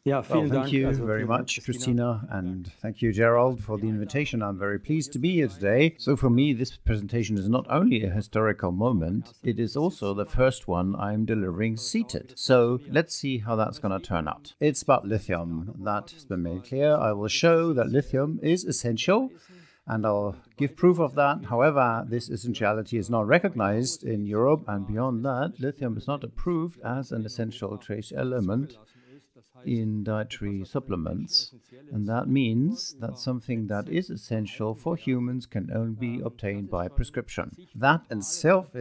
Ja, Well, vielen thank Dank. you Also, very vielen Dank, much, Christina, and thank you, Gerald, for the invitation. I'm very pleased to be here today. So for me, this presentation is not only a historical moment, it is also the first one I'm delivering seated. So let's see how that's going to turn out. It's about lithium. That has been made clear. I will show that lithium is essential, and I'll give proof of that. However, this essentiality is not recognized in Europe, and beyond that, lithium is not approved as an essential trace element in dietary supplements, and that means that something that is essential for humans can only be obtained by prescription. That in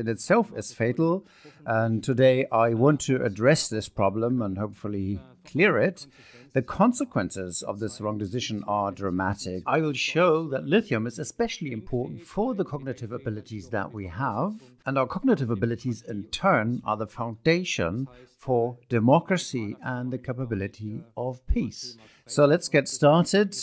itself is fatal, and today I want to address this problem and hopefully clear it. The consequences of this wrong decision are dramatic. I will show that lithium is especially important for the cognitive abilities that we have, and our cognitive abilities in turn are the foundation for democracy and the capability of peace. So let's get started.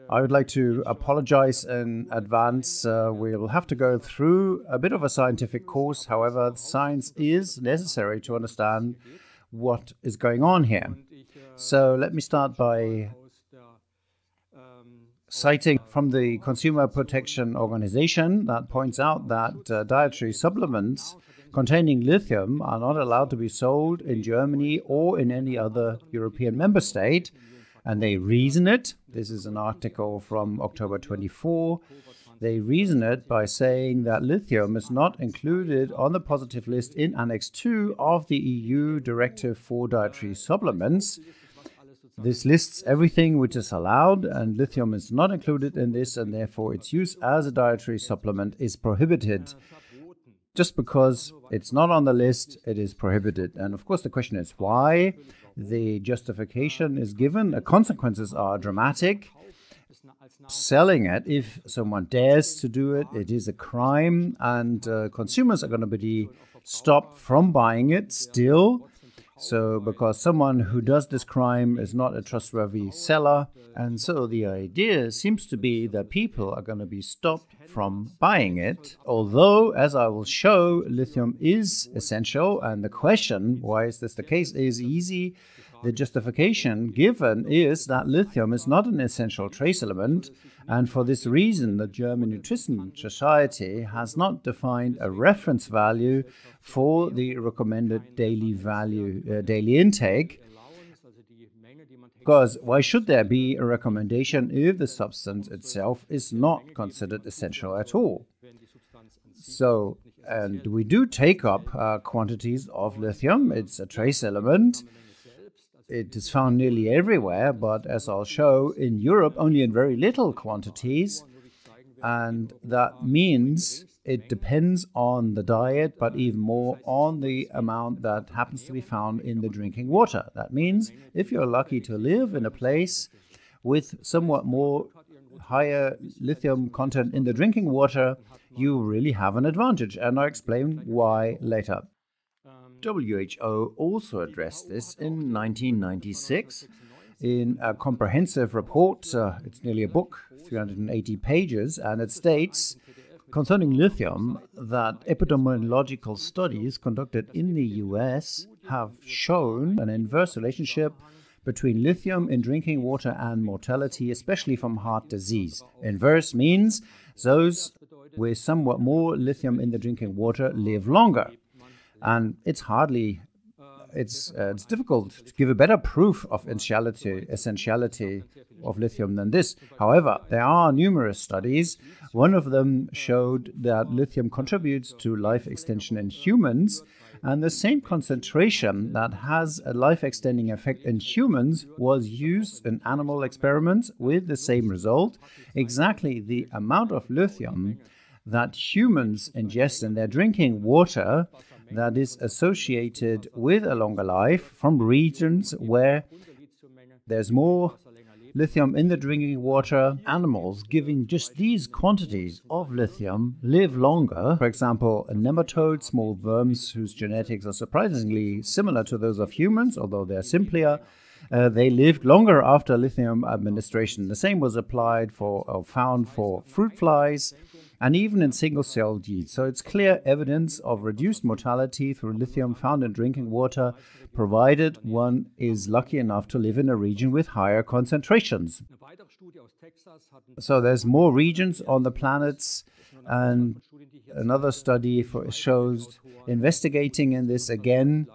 I would like to apologize in advance. We'll have to go through a bit of a scientific course. However, science is necessary to understand what is going on here. So let me start by citing from the Consumer Protection Organization that points out that dietary supplements containing lithium are not allowed to be sold in Germany or in any other European member state. And they reason it. This is an article from October 24. They reason it by saying that lithium is not included on the positive list in Annex 2 of the EU Directive for Dietary Supplements. This lists everything which is allowed, and lithium is not included in this, and therefore its use as a dietary supplement is prohibited. Just because it's not on the list, it is prohibited. And of course, the question is why? The justification is given. The consequences are dramatic. Selling it, if someone dares to do it, it is a crime, and consumers are going to be stopped from buying it still. So, because someone who does this crime is not a trustworthy seller, and so the idea seems to be that people are going to be stopped from buying it. Although, as I will show, lithium is essential, and the question, why is this the case, is easy. The justification given is that lithium is not an essential trace element, and for this reason, the German Nutrition Society has not defined a reference value for the recommended daily intake. Because why should there be a recommendation if the substance itself is not considered essential at all? So, and we do take up quantities of lithium. It's a trace element. It is found nearly everywhere, but as I'll show, in Europe only in very little quantities. And that means it depends on the diet, but even more on the amount that happens to be found in the drinking water. That means if you're lucky to live in a place with somewhat more higher lithium content in the drinking water, you really have an advantage. And I'll explain why later. WHO also addressed this in 1996 in a comprehensive report. It's nearly a book, 380 pages, and it states concerning lithium that epidemiological studies conducted in the US have shown an inverse relationship between lithium in drinking water and mortality, especially from heart disease. Inverse means those with somewhat more lithium in the drinking water live longer. And it's difficult to give a better proof of essentiality of lithium than this. However, there are numerous studies. One of them showed that lithium contributes to life extension in humans, and the same concentration that has a life-extending effect in humans was used in animal experiments with the same result. Exactly the amount of lithium that humans ingest in their drinking water that is associated with a longer life from regions where there's more lithium in the drinking water. Animals giving just these quantities of lithium live longer. For example, nematodes, small worms whose genetics are surprisingly similar to those of humans, although they're simpler. They lived longer after lithium administration. The same was applied found for fruit flies. and even in single-celled yeast. So it's clear evidence of reduced mortality through lithium found in drinking water, provided one is lucky enough to live in a region with higher concentrations. So there's more regions on the planets, and another study shows investigating in this again.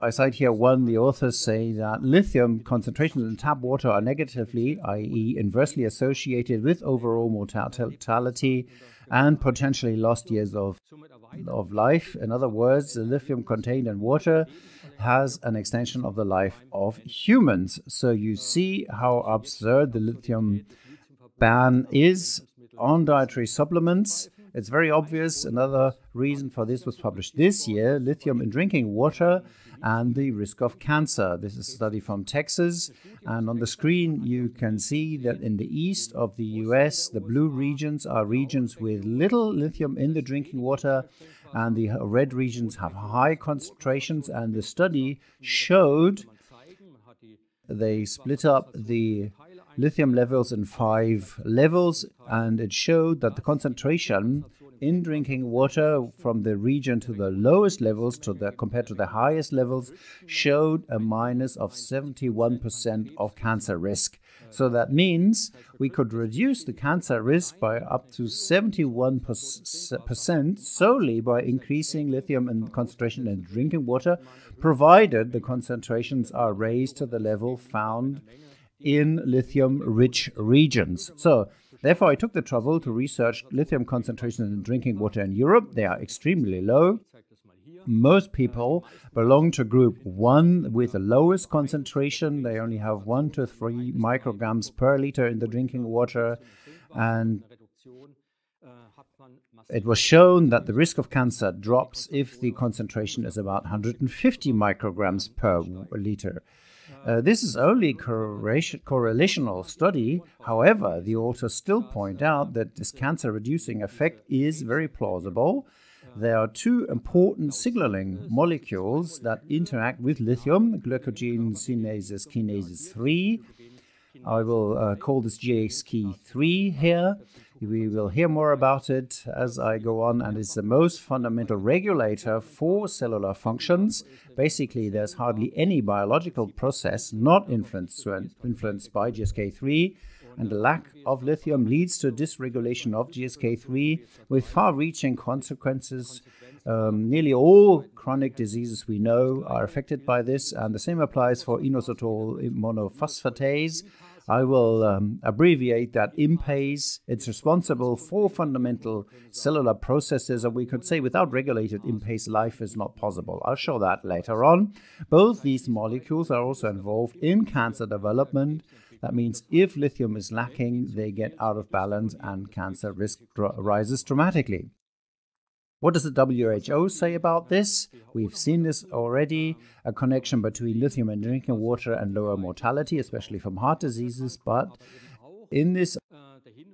I cite here one, the authors say that lithium concentrations in tap water are negatively, i.e. inversely associated with overall mortality and potentially lost years of life. In other words, the lithium contained in water has an extension of the life of humans. So you see how absurd the lithium ban is on dietary supplements. It's very obvious. Another reason for this was published this year, Lithium in Drinking Water and the Risk of Cancer. This is a study from Texas. And on the screen, you can see that in the east of the US, the blue regions are regions with little lithium in the drinking water, and the red regions have high concentrations. And the study showed they split up the lithium levels in 5 levels, and it showed that the concentration in drinking water from the region to the lowest levels compared to the highest levels showed a minus of 71% of cancer risk. So that means we could reduce the cancer risk by up to 71% solely by increasing lithium and concentration in drinking water, provided the concentrations are raised to the level found in lithium-rich regions. So, therefore, I took the trouble to research lithium concentrations in drinking water in Europe. They are extremely low. Most people belong to group 1 with the lowest concentration. They only have 1 to 3 micrograms per liter in the drinking water. And it was shown that the risk of cancer drops if the concentration is about 150 micrograms per liter. This is only a correlational study. However, the authors still point out that this cancer-reducing effect is very plausible. There are 2 important signaling molecules that interact with lithium, glycogen kinase 3. I will call this GSK3 here. We will hear more about it as I go on, and it's the most fundamental regulator for cellular functions. Basically, there's hardly any biological process not influenced by GSK3, and the lack of lithium leads to dysregulation of GSK3 with far-reaching consequences. Nearly all chronic diseases we know are affected by this, and the same applies for inositol monophosphatase. I will abbreviate that IMPASE. It's responsible for fundamental cellular processes, and we could say without regulated IMPASE, life is not possible. I'll show that later on. Both these molecules are also involved in cancer development. That means if lithium is lacking, they get out of balance and cancer risk rises dramatically. What does the WHO say about this? We've seen this already, a connection between lithium in drinking water and lower mortality, especially from heart diseases. But in this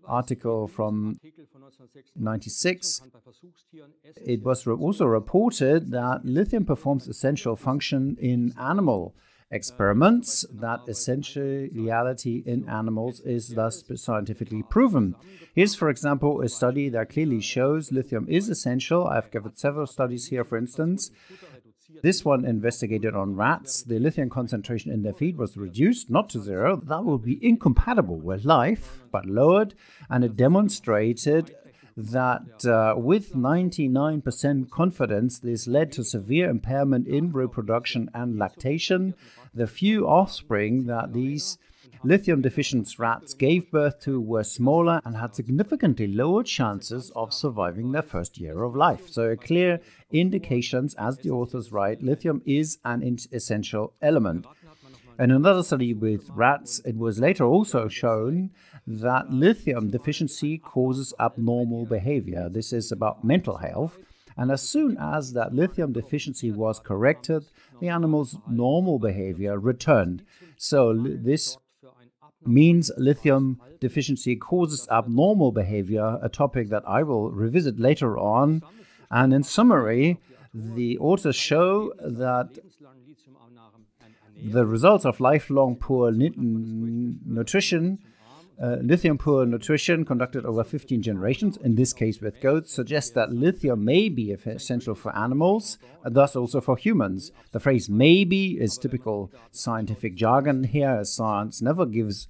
article from 1996, it was also reported that lithium performs essential function in animal experiments, that essentiality in animals is thus scientifically proven. Here's, for example, a study that clearly shows lithium is essential. I've given several studies here, for instance. This one investigated on rats. The lithium concentration in their feed was reduced, not to 0. That would be incompatible with life, but lowered. And it demonstrated that with 99% confidence, this led to severe impairment in reproduction and lactation. The few offspring that these lithium-deficient rats gave birth to were smaller and had significantly lower chances of surviving their first year of life. So clear indications, as the authors write, lithium is an essential element. In another study with rats, it was later also shown that lithium deficiency causes abnormal behavior. This is about mental health. And as soon as that lithium deficiency was corrected, the animal's normal behavior returned. So this means lithium deficiency causes abnormal behavior, a topic that I will revisit later on. And in summary, the authors show that the results of lifelong poor nutrition Lithium-poor nutrition conducted over 15 generations, in this case with goats, suggests that lithium may be essential for animals, and thus also for humans. The phrase maybe is typical scientific jargon here, as science never gives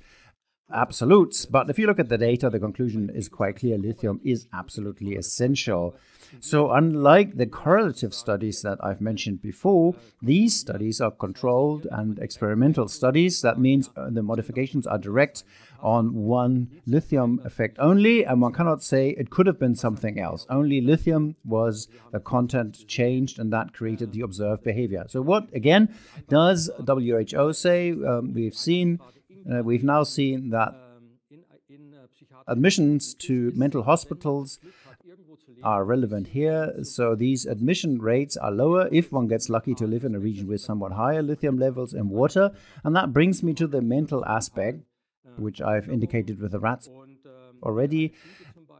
absolutes. But if you look at the data, the conclusion is quite clear. Lithium is absolutely essential. So unlike the correlative studies that I've mentioned before, these studies are controlled and experimental studies. That means the modifications are direct on one lithium effect only, and one cannot say it could have been something else. Only lithium was the content changed, and that created the observed behavior. So what, again, does WHO say? We've now seen that admissions to mental hospitals are relevant here. So these admission rates are lower if one gets lucky to live in a region with somewhat higher lithium levels in water. And that brings me to the mental aspect, which I've indicated with the rats already.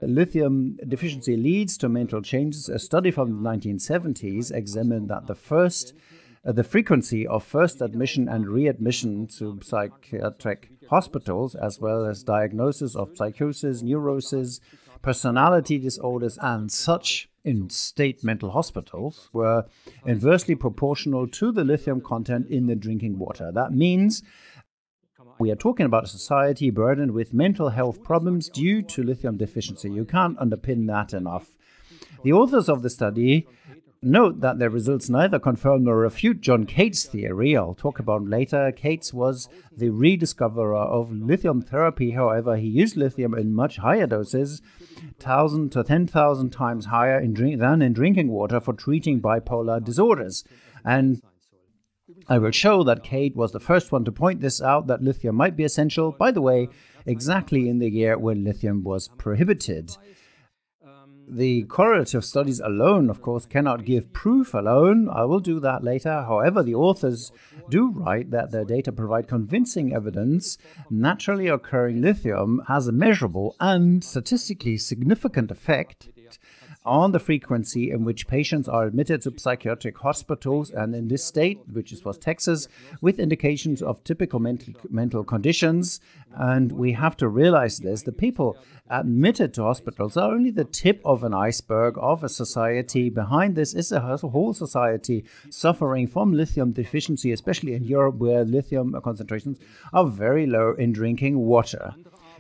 Lithium deficiency leads to mental changes. A study from the 1970s examined that the frequency of first admission and readmission to psychiatric hospitals, as well as diagnosis of psychosis, neurosis, personality disorders, and such in state mental hospitals, were inversely proportional to the lithium content in the drinking water. That means we are talking about a society burdened with mental health problems due to lithium deficiency. You can't underpin that enough. The authors of the study note that their results neither confirm nor refute John Cates' theory. I'll talk about him later. Cates was the rediscoverer of lithium therapy. However, he used lithium in much higher doses, 1,000 to 10,000 times higher than in drinking water, for treating bipolar disorders. And I will show that Cates was the first one to point this out, that lithium might be essential, by the way, exactly in the year when lithium was prohibited. The correlative studies alone, of course, cannot give proof alone. I will do that later. However, the authors do write that their data provide convincing evidence naturally occurring lithium has a measurable and statistically significant effect on the frequency in which patients are admitted to psychiatric hospitals, and in this state, which was Texas, with indications of typical mental conditions. And we have to realize this. The people admitted to hospitals are only the tip of an iceberg of a society. Behind this is a whole society suffering from lithium deficiency, especially in Europe, where lithium concentrations are very low in drinking water.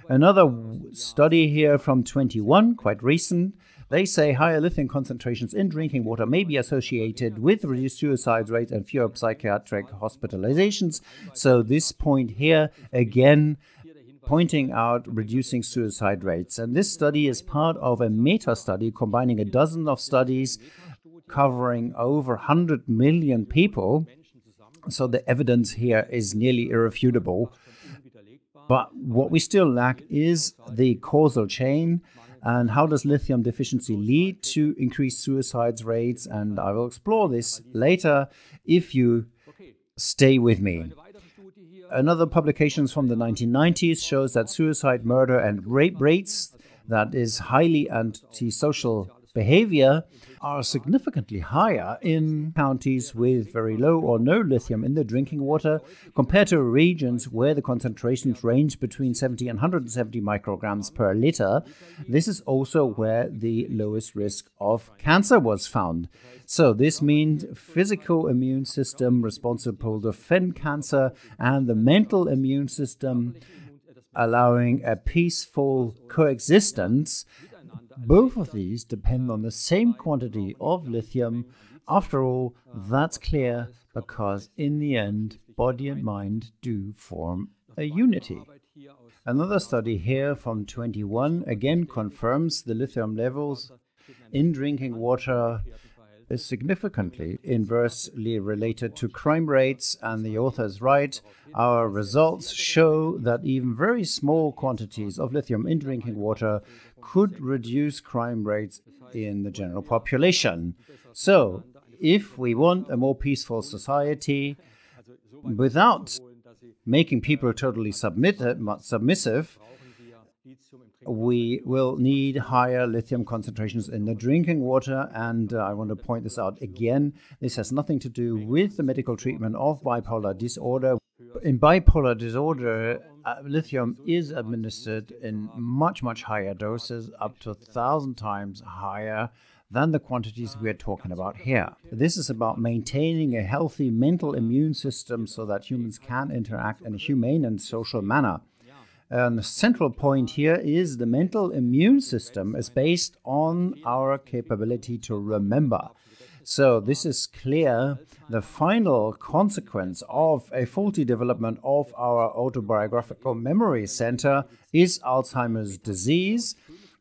Another study here from 21, quite recent, they say higher lithium concentrations in drinking water may be associated with reduced suicide rates and fewer psychiatric hospitalizations. So this point here, again, pointing out reducing suicide rates. And this study is part of a meta-study combining a dozen of studies covering over 100 million people. So the evidence here is nearly irrefutable. But what we still lack is the causal chain. And how does lithium deficiency lead to increased suicide rates? And I will explore this later if you stay with me. Another publication from the 1990s shows that suicide, murder, and rape rates, that is highly antisocial behavior, are significantly higher in counties with very low or no lithium in the drinking water compared to regions where the concentrations range between 70 and 170 micrograms per liter. This is also where the lowest risk of cancer was found. So this means physical immune system responsible to defend cancer and the mental immune system allowing a peaceful coexistence. Both of these depend on the same quantity of lithium. After all, that's clear because in the end, body and mind do form a unity. Another study here from 21 again confirms the lithium levels in drinking water is significantly inversely related to crime rates, and the authors write, our results show that even very small quantities of lithium in drinking water could reduce crime rates in the general population. So, if we want a more peaceful society without making people totally submissive, we will need higher lithium concentrations in the drinking water, and I want to point this out again. This has nothing to do with the medical treatment of bipolar disorder. In bipolar disorder, lithium is administered in much, much higher doses, up to 1,000 times higher than the quantities we are talking about here. This is about maintaining a healthy mental immune system so that humans can interact in a humane and social manner. And the central point here is the mental immune system is based on our capability to remember. So this is clear. The final consequence of a faulty development of our autobiographical memory center is Alzheimer's disease.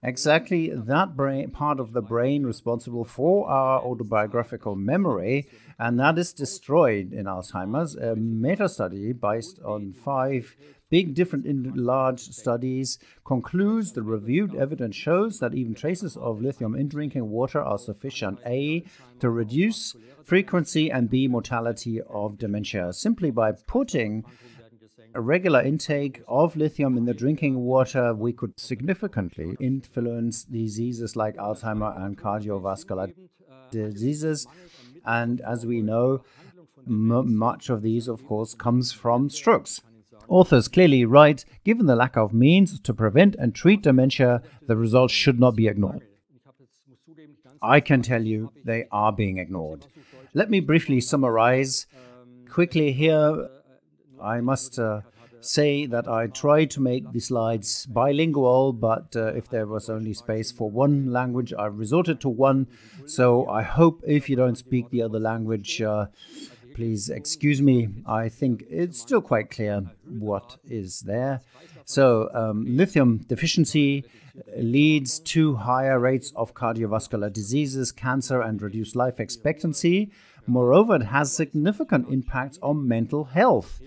Exactly that part of the brain responsible for our autobiographical memory, and that is destroyed in Alzheimer's. A meta-study based on 5 big different large studies concludes the reviewed evidence shows that even traces of lithium in drinking water are sufficient, A, to reduce frequency, and B, mortality of dementia. Simply by putting a regular intake of lithium in the drinking water, we could significantly influence diseases like Alzheimer and cardiovascular diseases. And as we know, much of these, of course, comes from strokes. Authors clearly write, given the lack of means to prevent and treat dementia, the results should not be ignored. I can tell you they are being ignored. Let me briefly summarize quickly here. I must say that I tried to make the slides bilingual, but if there was only space for one language, I resorted to one. So I hope if you don't speak the other language, please excuse me. I think it's still quite clear what is there. So lithium deficiency leads to higher rates of cardiovascular diseases, cancer, and reduced life expectancy. Moreover, it has significant impacts on mental health,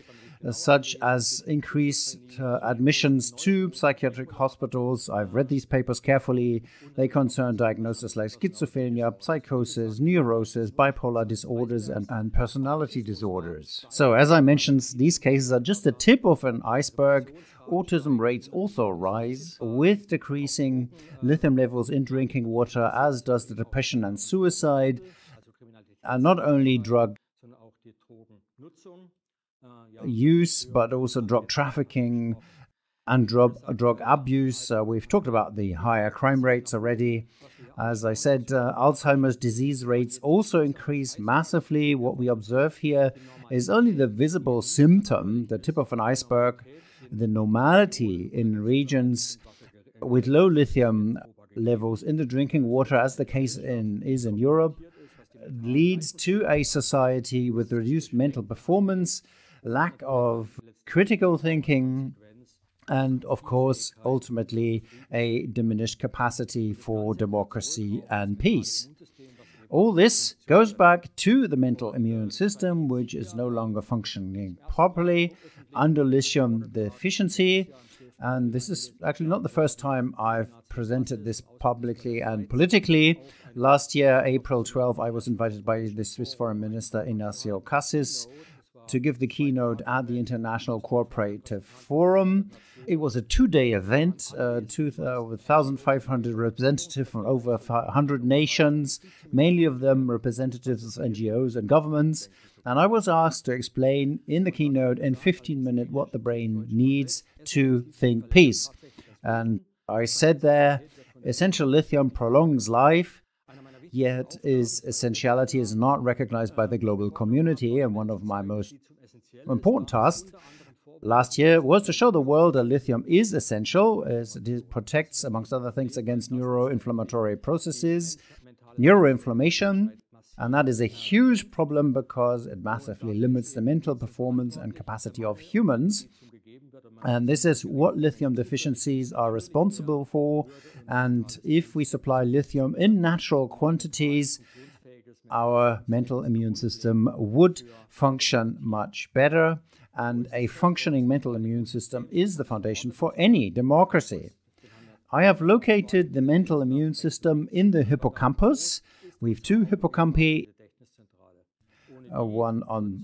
such as increased admissions to psychiatric hospitals. I've read these papers carefully. They concern diagnoses like schizophrenia, psychosis, neurosis, bipolar disorders, and personality disorders. So, as I mentioned, these cases are just the tip of an iceberg. Autism rates also rise with decreasing lithium levels in drinking water, as does the depression and suicide, and not only drug use, but also drug trafficking and drug abuse. We've talked about the higher crime rates already. As I said, Alzheimer's disease rates also increase massively. What we observe here is only the visible symptom, the tip of an iceberg. The normality in regions with low lithium levels in the drinking water, as the case is in Europe, leads to a society with reduced mental performance, lack of critical thinking, and, of course, ultimately, a diminished capacity for democracy and peace. All this goes back to the mental immune system, which is no longer functioning properly under lithium deficiency. And this is actually not the first time I've presented this publicly and politically. Last year, April 12, I was invited by the Swiss Foreign Minister Inácio Cassis to give the keynote at the International Cooperative Forum. It was a 2-day event, 1,500 representatives from over 100 nations, mainly of them representatives of NGOs and governments. And I was asked to explain in the keynote in 15 minutes what the brain needs to think peace. And I said there, essential lithium prolongs life, yet its essentiality is not recognized by the global community. And one of my most important tasks last year was to show the world that lithium is essential, as it protects, amongst other things, against neuroinflammatory processes, neuroinflammation. And that is a huge problem because it massively limits the mental performance and capacity of humans. And this is what lithium deficiencies are responsible for. And if we supply lithium in natural quantities, our mental immune system would function much better. And a functioning mental immune system is the foundation for any democracy. I have located the mental immune system in the hippocampus. We have 2 hippocampi, one on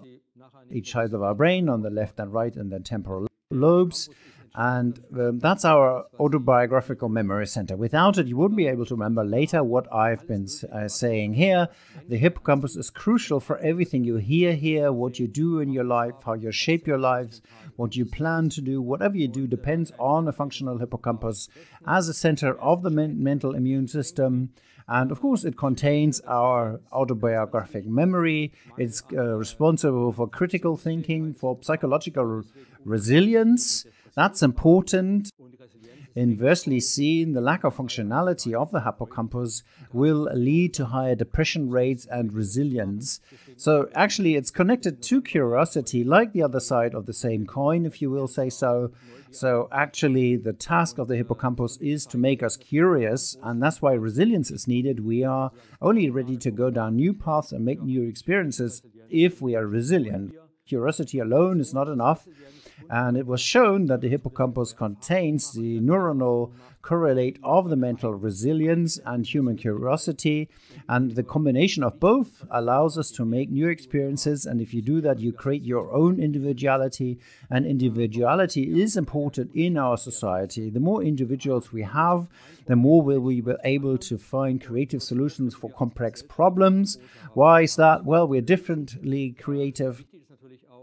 each side of our brain, on the left and right, and the temporal lobes. And that's our autobiographical memory center. Without it, you wouldn't be able to remember later what I've been saying here. The hippocampus is crucial for everything you hear here, what you do in your life, how you shape your lives, what you plan to do. Whatever you do depends on a functional hippocampus as a center of the mental immune system. And of course, it contains our autobiographic memory. It's responsible for critical thinking, for psychological resilience. That's important. Inversely seen, the lack of functionality of the hippocampus will lead to higher depression rates and resilience. So actually, it's connected to curiosity, like the other side of the same coin, if you will say so. So actually, the task of the hippocampus is to make us curious, and that's why resilience is needed. We are only ready to go down new paths and make new experiences if we are resilient. Curiosity alone is not enough. And it was shown that the hippocampus contains the neuronal correlate of the mental resilience and human curiosity. And the combination of both allows us to make new experiences. And if you do that, you create your own individuality. And individuality is important in our society. The more individuals we have, the more will we be able to find creative solutions for complex problems. Why is that? Well, we're differently creative.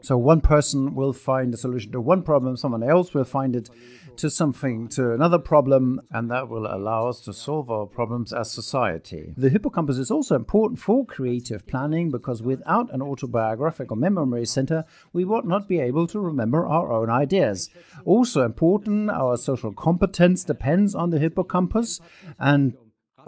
So one person will find a solution to one problem, someone else will find it to another problem, and that will allow us to solve our problems as society. The hippocampus is also important for creative planning because without an autobiographical memory center, we would not be able to remember our own ideas. Also important, our social competence depends on the hippocampus, and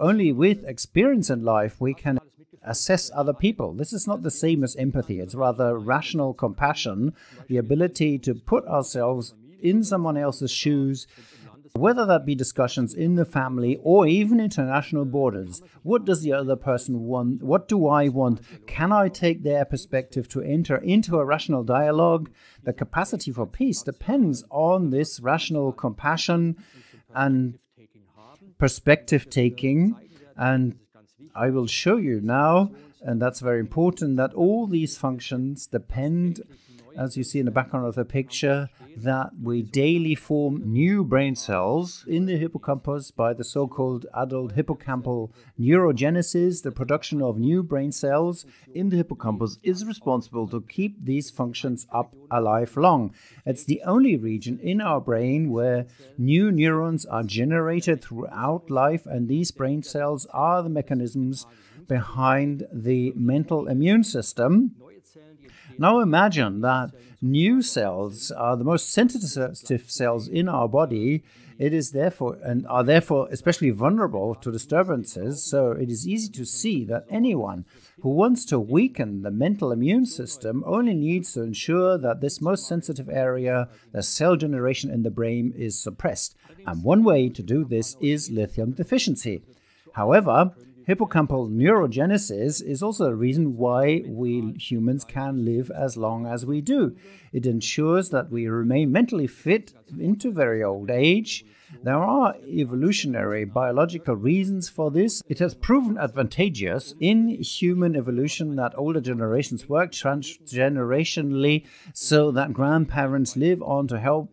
only with experience in life we can assess other people. This is not the same as empathy. It's rather rational compassion, the ability to put ourselves in someone else's shoes, whether that be discussions in the family or even international borders. What does the other person want? What do I want? Can I take their perspective to enter into a rational dialogue? The capacity for peace depends on this rational compassion and perspective taking. And I will show you now, and that's very important, that all these functions depend, as you see in the background of the picture, that we daily form new brain cells in the hippocampus by the so-called adult hippocampal neurogenesis. The production of new brain cells in the hippocampus is responsible to keep these functions up a lifelong. It's the only region in our brain where new neurons are generated throughout life, and these brain cells are the mechanisms behind the mental immune system. Now imagine that new cells are the most sensitive cells in our body. It is therefore and are therefore especially vulnerable to disturbances. So it is easy to see that anyone who wants to weaken the mental immune system only needs to ensure that this most sensitive area, the cell generation in the brain, is suppressed. And one way to do this is lithium deficiency. However, hippocampal neurogenesis is also a reason why we humans can live as long as we do. It ensures that we remain mentally fit into very old age. There are evolutionary biological reasons for this. It has proven advantageous in human evolution that older generations work transgenerationally so that grandparents live on to help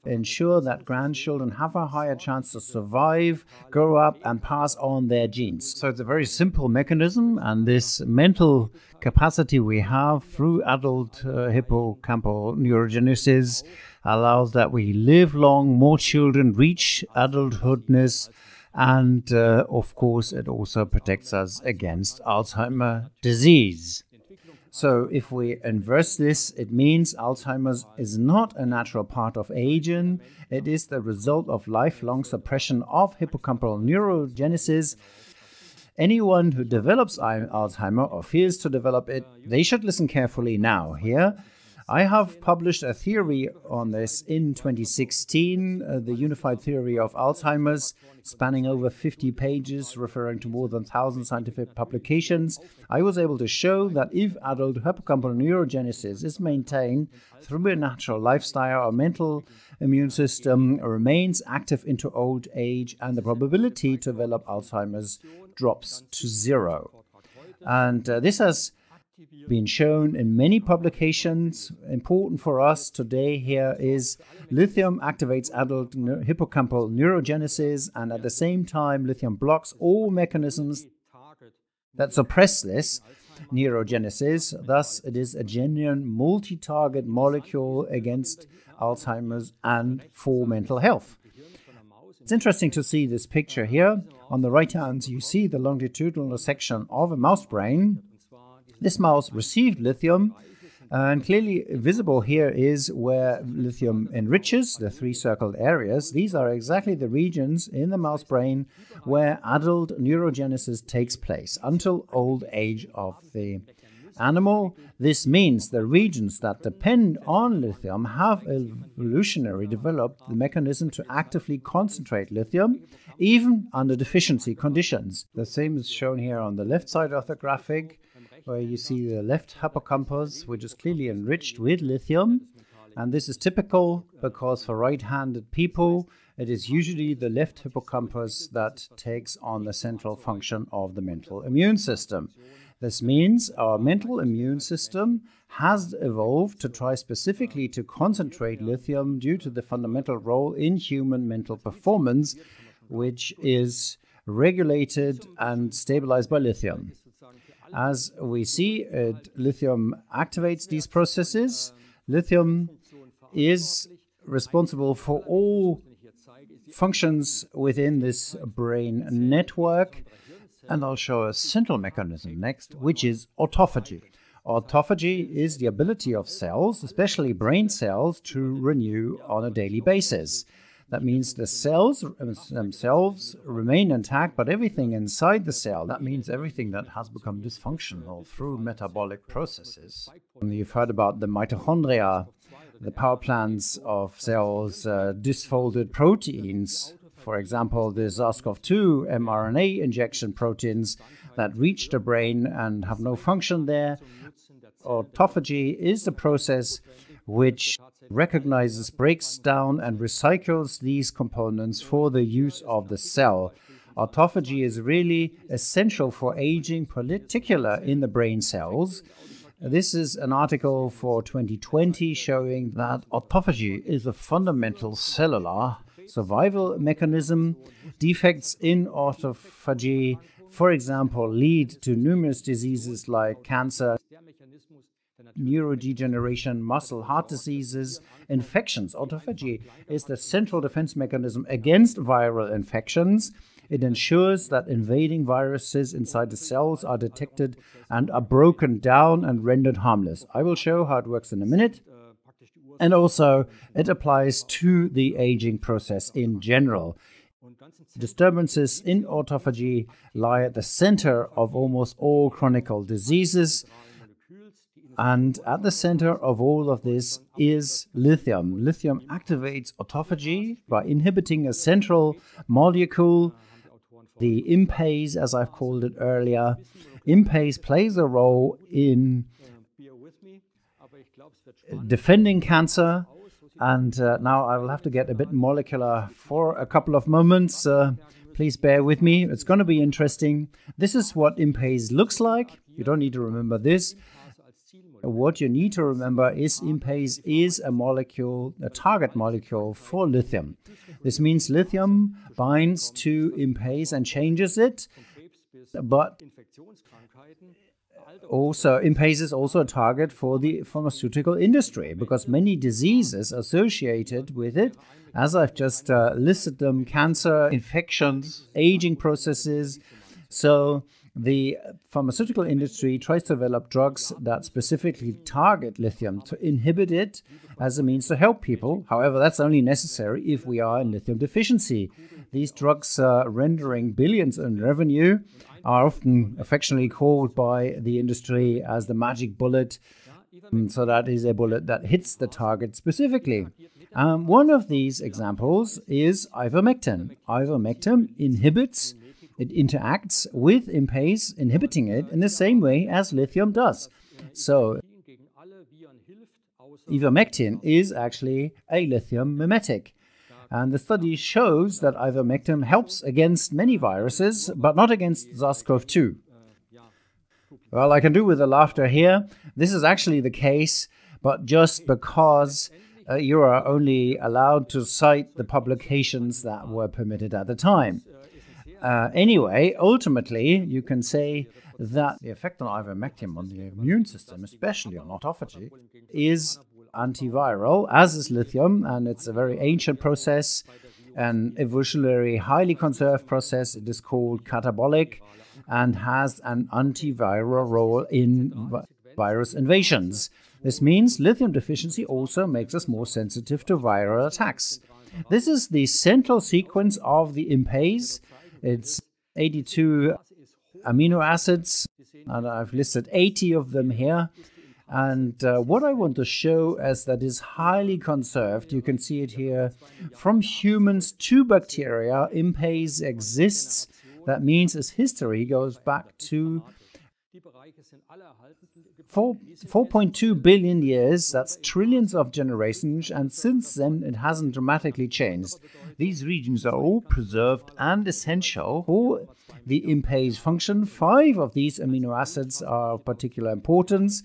ensure that grandchildren have a higher chance to survive, grow up, and pass on their genes. So it's a very simple mechanism, and this mental capacity we have through adult hippocampal neurogenesis allows that we live long, more children reach adulthoodness, and of course it also protects us against Alzheimer's disease. So if we inverse this, it means Alzheimer's is not a natural part of aging. It is the result of lifelong suppression of hippocampal neurogenesis. Anyone who develops Alzheimer or fears to develop it, they should listen carefully now. Here, I have published a theory on this in 2016, the Unified Theory of Alzheimer's, spanning over 50 pages, referring to more than 1,000 scientific publications. I was able to show that if adult hippocampal neurogenesis is maintained through a natural lifestyle, our mental immune system remains active into old age, and the probability to develop Alzheimer's drops to zero. And this has been shown in many publications. Important for us today here is lithium activates adult hippocampal neurogenesis, and at the same time lithium blocks all mechanisms that suppress this neurogenesis. Thus, it is a genuine multi-target molecule against Alzheimer's and for mental health. It's interesting to see this picture here. On the right hand, you see the longitudinal section of a mouse brain. This mouse received lithium, and clearly visible here is where lithium enriches, the three circled areas. These are exactly the regions in the mouse brain where adult neurogenesis takes place until old age of the animal. This means the regions that depend on lithium have evolutionarily developed the mechanism to actively concentrate lithium, even under deficiency conditions. The same is shown here on the left side of the graphic, where you see the left hippocampus, which is clearly enriched with lithium. And this is typical because for right-handed people, it is usually the left hippocampus that takes on the central function of the mental immune system. This means our mental immune system has evolved to try specifically to concentrate lithium due to the fundamental role in human mental performance, which is regulated and stabilized by lithium. As we see, lithium activates these processes. Lithium is responsible for all functions within this brain network. And I'll show a central mechanism next, which is autophagy. Autophagy is the ability of cells, especially brain cells, to renew on a daily basis. That means the cells themselves remain intact, but everything inside the cell, that means everything that has become dysfunctional through metabolic processes. And you've heard about the mitochondria, the power plants of cells, disfolded proteins. For example, the SARS-CoV-2 mRNA injection proteins that reach the brain and have no function there. Autophagy is the process which recognizes, breaks down, and recycles these components for the use of the cell. Autophagy is really essential for aging, particularly in the brain cells. This is an article for 2020 showing that autophagy is a fundamental cellular survival mechanism. Defects in autophagy, for example, lead to numerous diseases like cancer, neurodegeneration, muscle, heart diseases, infections. Autophagy is the central defense mechanism against viral infections. It ensures that invading viruses inside the cells are detected and are broken down and rendered harmless. I will show how it works in a minute. And also, it applies to the aging process in general. Disturbances in autophagy lie at the center of almost all chronic diseases. And at the center of all of this is lithium. Lithium activates autophagy by inhibiting a central molecule, the impase, as I've called it earlier. Impase plays a role in defending cancer. And now I will have to get a bit molecular for a couple of moments. Please bear with me. It's going to be interesting. This is what impase looks like. You don't need to remember this. What you need to remember is impase is a molecule, a target molecule for lithium. This means lithium binds to impase and changes it, but also impase is also a target for the pharmaceutical industry because many diseases associated with it, as I've just listed them, cancer, infections, aging processes. So the pharmaceutical industry tries to develop drugs that specifically target lithium to inhibit it as a means to help people. However, that's only necessary if we are in lithium deficiency. These drugs rendering billions in revenue are often affectionately called by the industry as the magic bullet. So that is a bullet that hits the target specifically. One of these examples is ivermectin. Ivermectin inhibits. It interacts with impase, inhibiting it in the same way as lithium does. So, ivermectin is actually a lithium mimetic. And the study shows that ivermectin helps against many viruses, but not against SARS-CoV-2. Well, I can do with the laughter here. This is actually the case, but just because you are only allowed to cite the publications that were permitted at the time. Anyway, ultimately, you can say that the effect on ivermectin on the immune system, especially on autophagy, is antiviral, as is lithium, and it's a very ancient process, an evolutionary, highly conserved process. It is called catabolic and has an antiviral role in virus invasions. This means lithium deficiency also makes us more sensitive to viral attacks. This is the central sequence of the IMPASE. It's 82 amino acids, and I've listed 80 of them here. And what I want to show is that it's highly conserved. You can see it here. From humans to bacteria, IMPASE exists. That means its history goes back to 4.2 billion years. That's trillions of generations. And since then, it hasn't dramatically changed. These regions are all preserved and essential for the IMPASE function. 5 of these amino acids are of particular importance.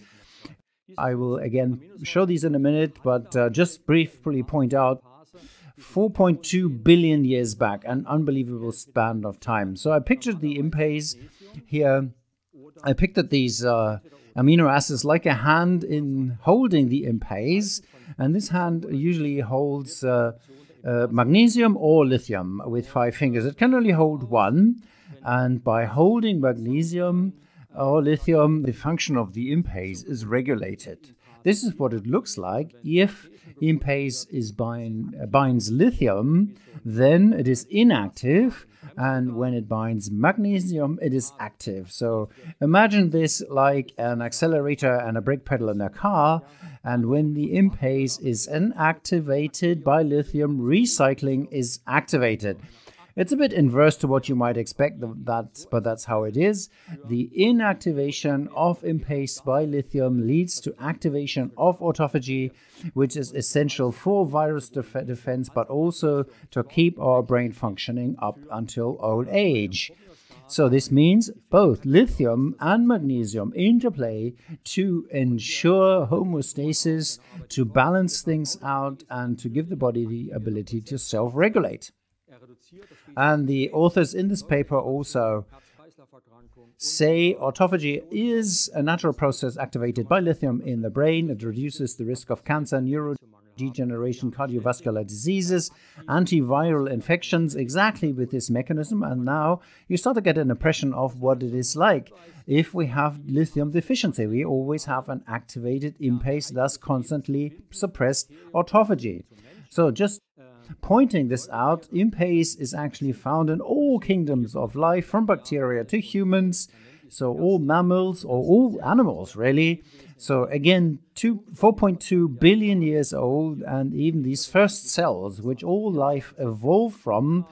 I will again show these in a minute, but just briefly point out 4.2 billion years back, an unbelievable span of time. So I pictured the IMPASE here. I pictured these amino acids like a hand in holding the IMPASE, and this hand usually holds magnesium or lithium with 5 fingers. It can only hold one, and by holding magnesium or lithium, the function of the IMPASE is regulated. This is what it looks like. If IMPASE binds lithium, then it is inactive, and when it binds magnesium, it is active. So imagine this like an accelerator and a brake pedal in a car, and when the IMPASE is inactivated by lithium, recycling is activated. It's a bit inverse to what you might expect, but that's how it is. The inactivation of IMPASE by lithium leads to activation of autophagy, which is essential for virus defense, but also to keep our brain functioning up until old age. So this means both lithium and magnesium interplay to ensure homeostasis, to balance things out, and to give the body the ability to self-regulate. And the authors in this paper also say autophagy is a natural process activated by lithium in the brain. It reduces the risk of cancer, neurodegeneration, cardiovascular diseases, antiviral infections, exactly with this mechanism. And now you start to get an impression of what it is like if we have lithium deficiency. We always have an activated IMPASE, thus constantly suppressed autophagy. So just pointing this out, IMPASE is actually found in all kingdoms of life, from bacteria to humans, so all mammals or all animals really. So again, 4.2 billion years old, and even these first cells, which all life evolved from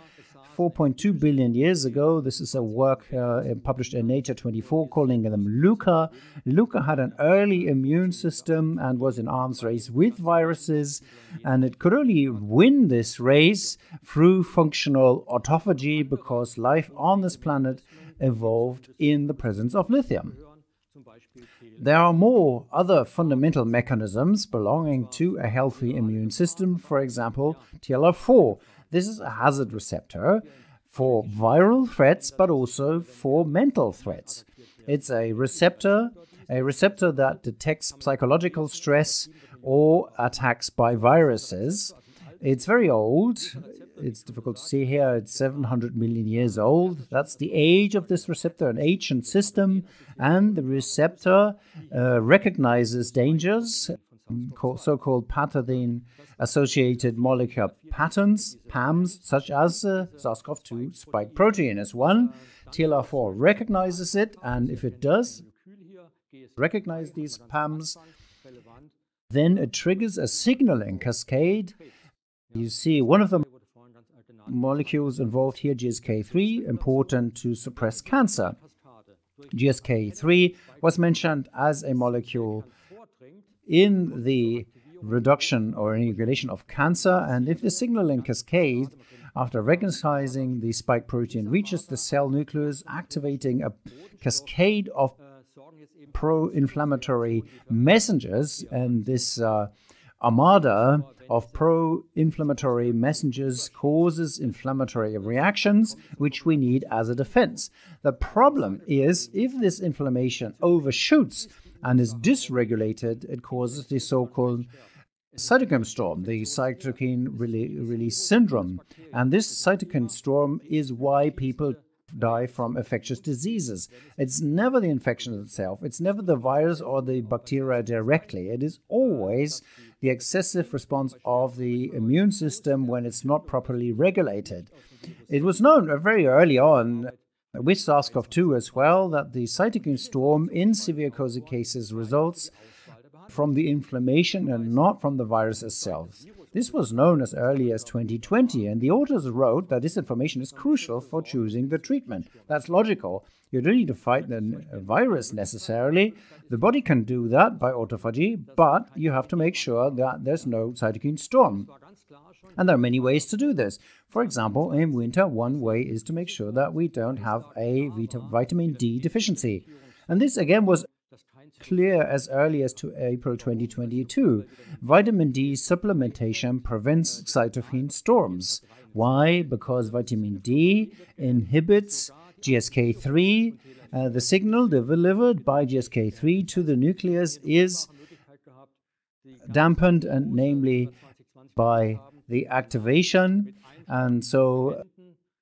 4.2 billion years ago. This is a work published in Nature 24 calling them LUCA. LUCA had an early immune system and was in arms race with viruses, and it could only win this race through functional autophagy because life on this planet evolved in the presence of lithium. There are more other fundamental mechanisms belonging to a healthy immune system, for example, TLR4. This is a hazard receptor for viral threats, but also for mental threats. It's a receptor that detects psychological stress or attacks by viruses. It's very old. It's difficult to see here. It's 700 million years old. That's the age of this receptor, an ancient system. And the receptor recognizes dangers, so-called pathogen-associated molecular patterns, PAMs, such as SARS-CoV-2 spike protein is one. TLR4 recognizes it, and if it does recognize these PAMs, then it triggers a signaling cascade. You see one of the molecules involved here, GSK3, important to suppress cancer. GSK3 was mentioned as a molecule in the reduction or regulation of cancer, and if the signaling cascade, after recognizing the spike protein, reaches the cell nucleus, activating a cascade of pro-inflammatory messengers, and this armada of pro-inflammatory messengers causes inflammatory reactions, which we need as a defense. The problem is, if this inflammation overshoots and is dysregulated, it causes the so-called cytokine storm, the cytokine release syndrome. And this cytokine storm is why people die from infectious diseases. It's never the infection itself. It's never the virus or the bacteria directly. It is always the excessive response of the immune system when it's not properly regulated. It was known very early on with SARS-CoV-2 as well that the cytokine storm in severe COVID cases results from the inflammation and not from the virus itself. This was known as early as 2020, and the authors wrote that this information is crucial for choosing the treatment. That's logical. You don't need to fight the virus necessarily. The body can do that by autophagy, but you have to make sure that there's no cytokine storm. And there are many ways to do this. For example, in winter, one way is to make sure that we don't have a vitamin D deficiency. And this again was clear as early as to April 2022. Vitamin D supplementation prevents cytokine storms. Why? Because vitamin D inhibits GSK3. The signal delivered by GSK3 to the nucleus is dampened, and namely by the activation. And so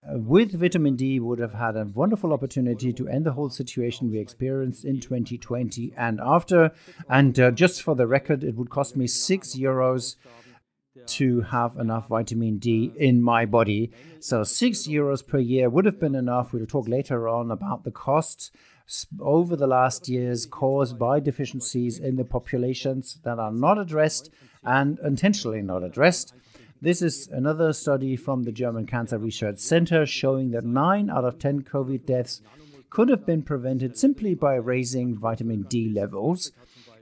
with vitamin D, would have had a wonderful opportunity to end the whole situation we experienced in 2020 and after. And just for the record, it would cost me €6 to have enough vitamin D in my body. So €6 per year would have been enough. We'll talk later on about the costs over the last years caused by deficiencies in the populations that are not addressed and intentionally not addressed. This is another study from the German Cancer Research Center showing that 9 out of 10 COVID deaths could have been prevented simply by raising vitamin D levels.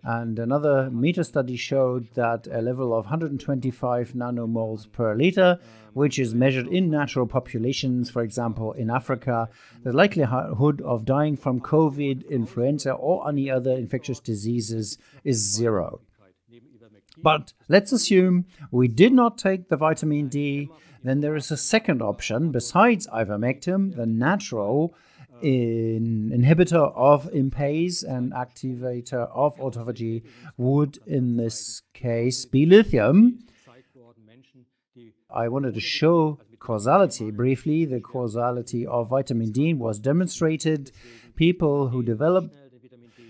And another meta-study showed that a level of 125 nanomoles per liter, which is measured in natural populations, for example, in Africa, the likelihood of dying from COVID, influenza, or any other infectious diseases is 0. But let's assume we did not take the vitamin D. Then there is a second option besides ivermectin, the natural inhibitor of impase and activator of autophagy would in this case be lithium. I wanted to show causality briefly. The causality of vitamin D was demonstrated. People who developed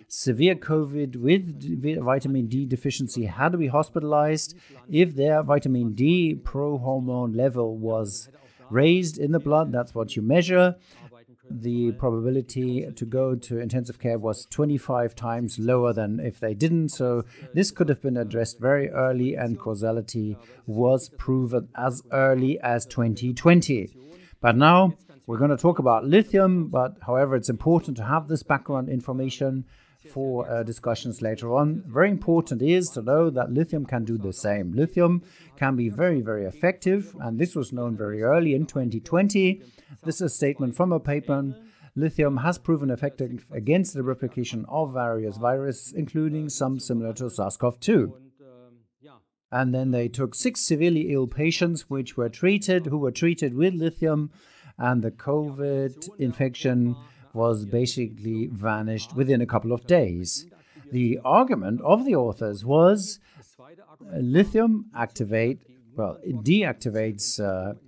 severe COVID with vitamin D deficiency had to be hospitalized if their vitamin D prohormone level was raised in the blood. That's what you measure. The probability to go to intensive care was 25 times lower than if they didn't. So this could have been addressed very early, and causality was proven as early as 2020. But now we're going to talk about lithium. But however, it's important to have this background information for discussions later on. Very important is to know that lithium can do the same. Lithium can be very, very effective, and this was known very early in 2020. This is a statement from a paper. Lithium has proven effective against the replication of various viruses, including some similar to SARS-CoV-2. And then they took 6 severely ill patients who were treated with lithium, and the COVID infection was basically vanished within a couple of days. The argument of the authors was lithium deactivates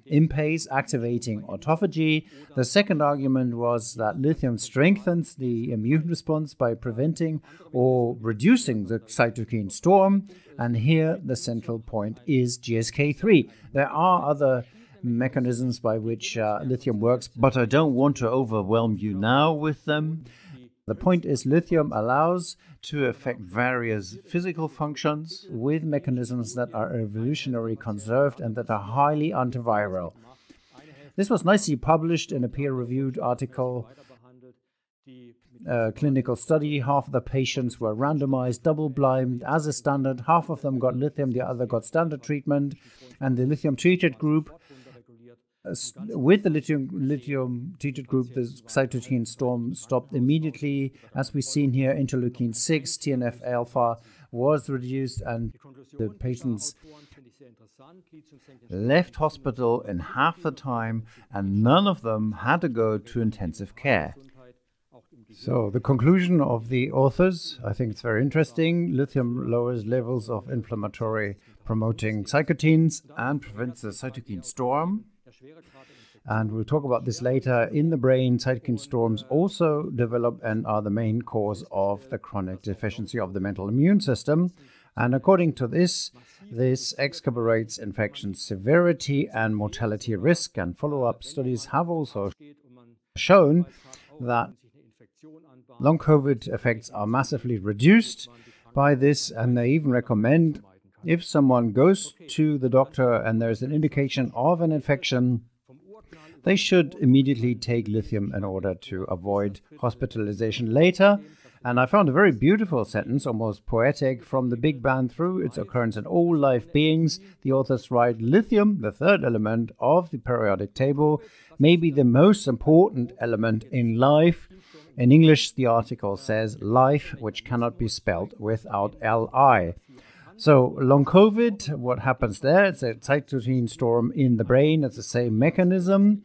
impase, activating autophagy. The second argument was that lithium strengthens the immune response by preventing or reducing the cytokine storm. And here the central point is GSK3. There are other mechanisms by which lithium works, but I don't want to overwhelm you now with them. The point is lithium allows to affect various physical functions with mechanisms that are evolutionarily conserved and that are highly antiviral. This was nicely published in a peer-reviewed article. Clinical study, half of the patients were randomized, double-blind, as a standard. Half of them got lithium, the other got standard treatment, and the lithium-treated group with the lithium treated group, the cytokine storm stopped immediately. As we've seen here, interleukin 6, TNF alpha was reduced, and the patients left hospital in half the time, and none of them had to go to intensive care. So the conclusion of the authors, I think it's very interesting. Lithium lowers levels of inflammatory promoting cytokines and prevents the cytokine storm. And we'll talk about this later. In the brain, cytokine storms also develop and are the main cause of the chronic deficiency of the mental immune system. And according to this exacerbates infection severity and mortality risk. And follow-up studies have also shown that long COVID effects are massively reduced by this, and they even recommend if someone goes to the doctor and there's an indication of an infection, they should immediately take lithium in order to avoid hospitalization later. And I found a very beautiful sentence, almost poetic, from the Big Bang through its occurrence in all life beings. The authors write, lithium, the third element of the periodic table, may be the most important element in life. In English, the article says life, which cannot be spelled without Li. So long COVID, what happens there? It's a cytokine storm in the brain. It's the same mechanism.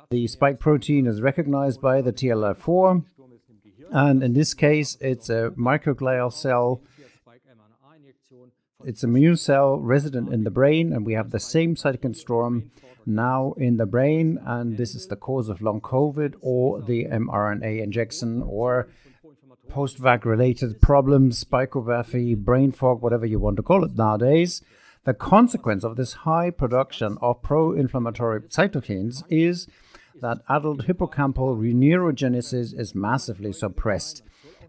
The spike protein is recognized by the TLR4. And in this case, it's a microglial cell. It's an immune cell resident in the brain, and we have the same cytokine storm now in the brain, and this is the cause of long COVID or the mRNA injection or post-vac related problems, spikopathy, brain fog, whatever you want to call it nowadays. The consequence of this high production of pro-inflammatory cytokines is that adult hippocampal neurogenesis is massively suppressed.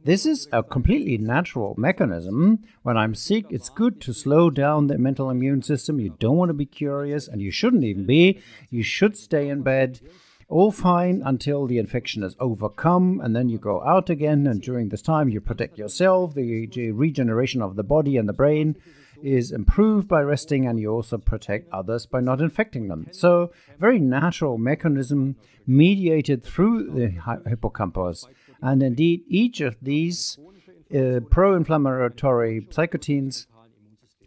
This is a completely natural mechanism. When I'm sick, it's good to slow down the mental immune system. You don't want to be curious, and you shouldn't even be. You should stay in bed, all fine, until the infection is overcome, and then you go out again, and during this time you protect yourself. The regeneration of the body and the brain is improved by resting, and you also protect others by not infecting them. So, very natural mechanism mediated through the hippocampus. And indeed, each of these pro-inflammatory cytokines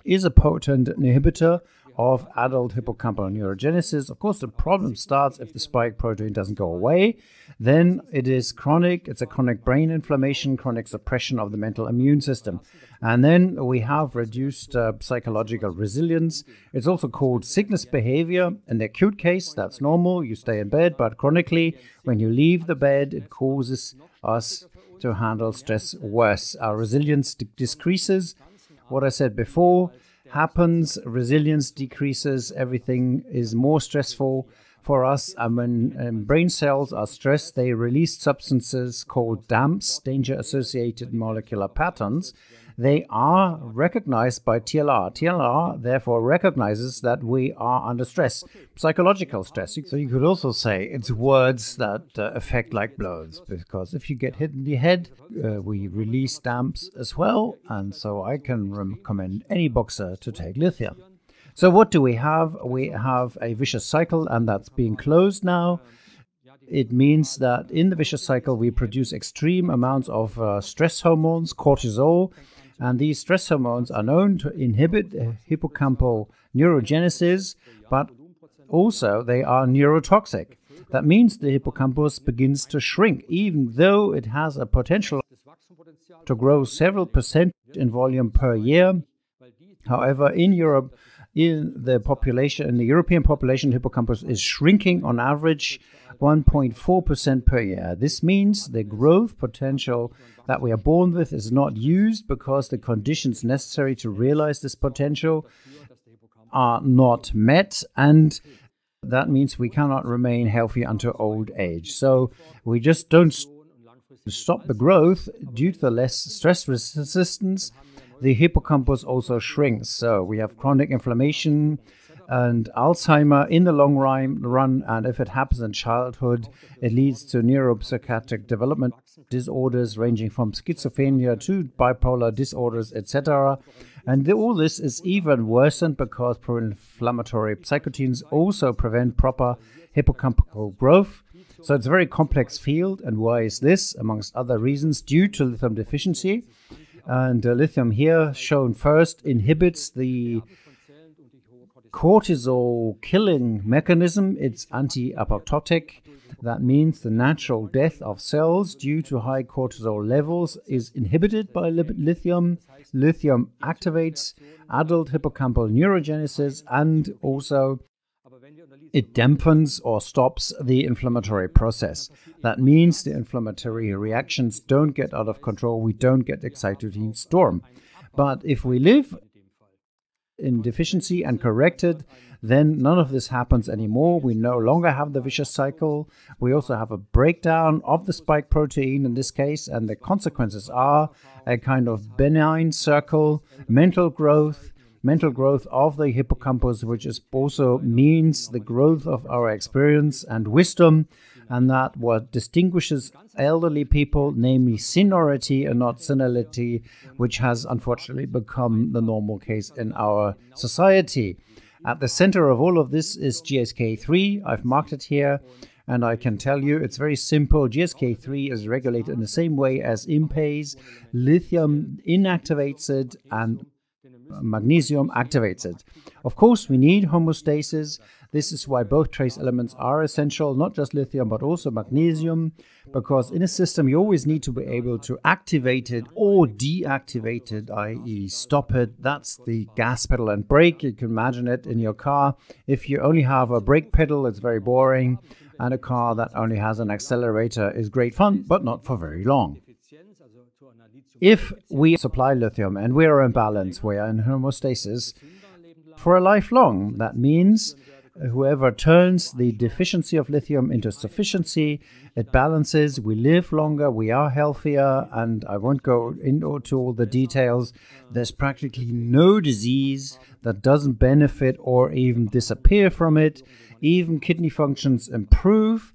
is a potent inhibitor of adult hippocampal neurogenesis. Of course, the problem starts if the spike protein doesn't go away. Then it is chronic. It's a chronic brain inflammation, chronic suppression of the mental immune system. And then we have reduced psychological resilience. It's also called sickness behavior. In the acute case, that's normal. You stay in bed, but chronically, when you leave the bed, it causes us to handle stress worse. Our resilience decreases. What I said before happens, resilience decreases, everything is more stressful for us. And when brain cells are stressed, they release substances called DAMPs, danger-associated molecular patterns. They are recognized by TLR. TLR, therefore, recognizes that we are under stress, psychological stress. So you could also say it's words that affect like blows, because if you get hit in the head, we release DAMPs as well. And so I can recommend any boxer to take lithium. So what do we have? We have a vicious cycle, and that's being closed now. It means that in the vicious cycle, we produce extreme amounts of stress hormones, cortisol, and these stress hormones are known to inhibit hippocampal neurogenesis, but also they are neurotoxic. That means the hippocampus begins to shrink, even though it has a potential to grow several percent in volume per year. However, in Europe, in the European population, hippocampus is shrinking on average 1.4% per year. This means the growth potential that we are born with is not used because the conditions necessary to realize this potential are not met, and that means we cannot remain healthy until old age. So we just don't stop the growth due to the less stress resistance. The hippocampus also shrinks. So we have chronic inflammation and Alzheimer in the long run, and if it happens in childhood, it leads to neuropsychiatric development disorders ranging from schizophrenia to bipolar disorders, etc. And all this is even worsened because pro-inflammatory psychotones also prevent proper hippocampal growth. So it's a very complex field. And why is this? Amongst other reasons, due to lithium deficiency. And lithium here, shown first, inhibits the cortisol killing mechanism. It's anti-apoptotic. That means the natural death of cells due to high cortisol levels is inhibited by lithium. Lithium activates adult hippocampal neurogenesis, and also it dampens or stops the inflammatory process. That means the inflammatory reactions don't get out of control. We don't get excitatory storm. But if we live in deficiency and corrected, then none of this happens anymore. We no longer have the vicious cycle. We also have a breakdown of the spike protein in this case, and the consequences are a kind of benign circle, mental growth of the hippocampus, which is also means the growth of our experience and wisdom, and that what distinguishes elderly people, namely seniority and not senility, which has unfortunately become the normal case in our society. At the center of all of this is GSK3. I've marked it here, and I can tell you it's very simple. GSK3 is regulated in the same way as IMPASE. Lithium inactivates it and magnesium activates it. Of course, we need homeostasis. This is why both trace elements are essential, not just lithium, but also magnesium, because in a system you always need to be able to activate it or deactivate it, i.e. stop it. That's the gas pedal and brake. You can imagine it in your car. If you only have a brake pedal, it's very boring, and a car that only has an accelerator is great fun, but not for very long. If we supply lithium and we are in balance, we are in homeostasis for a lifelong, that means whoever turns the deficiency of lithium into sufficiency, it balances, we live longer, we are healthier, and I won't go into all the details. There's practically no disease that doesn't benefit or even disappear from it. Even kidney functions improve.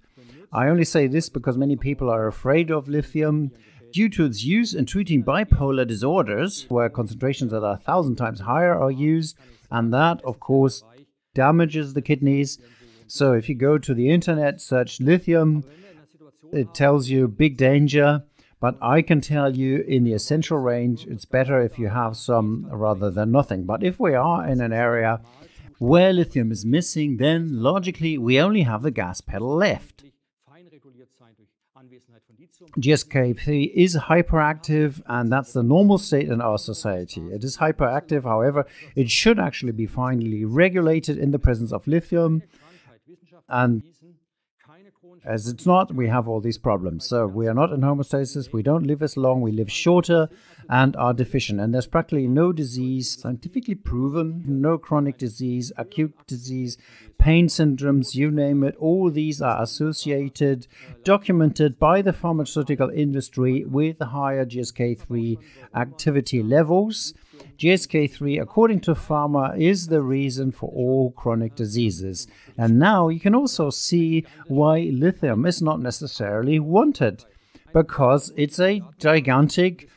I only say this because many people are afraid of lithium due to its use in treating bipolar disorders, where concentrations that are 1,000 times higher are used, and that, of course, damages the kidneys. So if you go to the internet, search lithium, it tells you big danger, but I can tell you in the essential range, it's better if you have some rather than nothing. But if we are in an area where lithium is missing, then logically we only have the gas pedal left. GSK3 is hyperactive, and that's the normal state in our society. It is hyperactive, however, it should actually be finely regulated in the presence of lithium, and as it's not, we have all these problems. So we are not in homeostasis, we don't live as long, we live shorter and are deficient. And there's practically no disease, scientifically proven, no chronic disease, acute disease, pain syndromes, you name it. All these are associated, documented by the pharmaceutical industry with higher GSK3 activity levels. GSK3, according to Pharma, is the reason for all chronic diseases. And now you can also see why lithium is not necessarily wanted, because it's a gigantic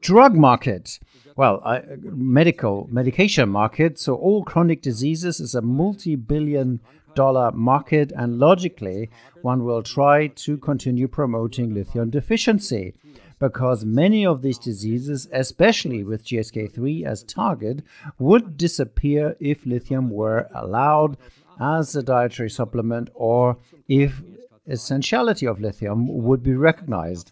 drug market. Well, medication market. So all chronic diseases is a multi-billion-dollar market, and logically, one will try to continue promoting lithium deficiency, because many of these diseases, especially with GSK3 as target, would disappear if lithium were allowed as a dietary supplement, or if essentiality of lithium would be recognized.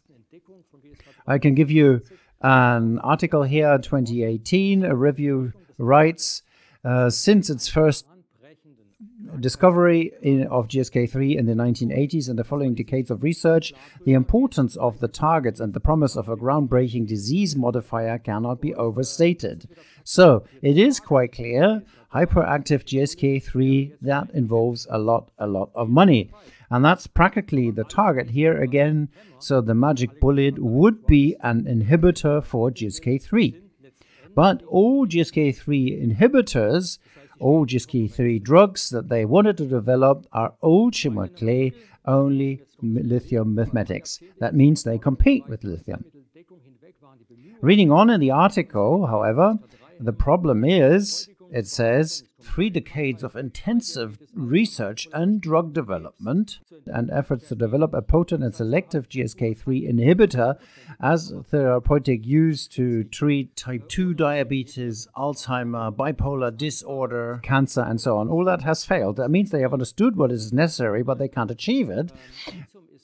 I can give you an article here, 2018, a review writes, since its first discovery of GSK3 in the 1980s and the following decades of research, the importance of the targets and the promise of a groundbreaking disease modifier cannot be overstated. So it is quite clear, hyperactive GSK3, that involves a lot of money. And that's practically the target here again. So the magic bullet would be an inhibitor for GSK3. But all GSK3 inhibitors, all GSK3 drugs that they wanted to develop are ultimately only lithium mimetics. That means they compete with lithium. Reading on in the article, however, The problem is, it says, 3 decades of intensive research and drug development and efforts to develop a potent and selective GSK3 inhibitor as therapeutic use to treat type 2 diabetes, Alzheimer, bipolar disorder, cancer, and so on. All that has failed. That means they have understood what is necessary, but they can't achieve it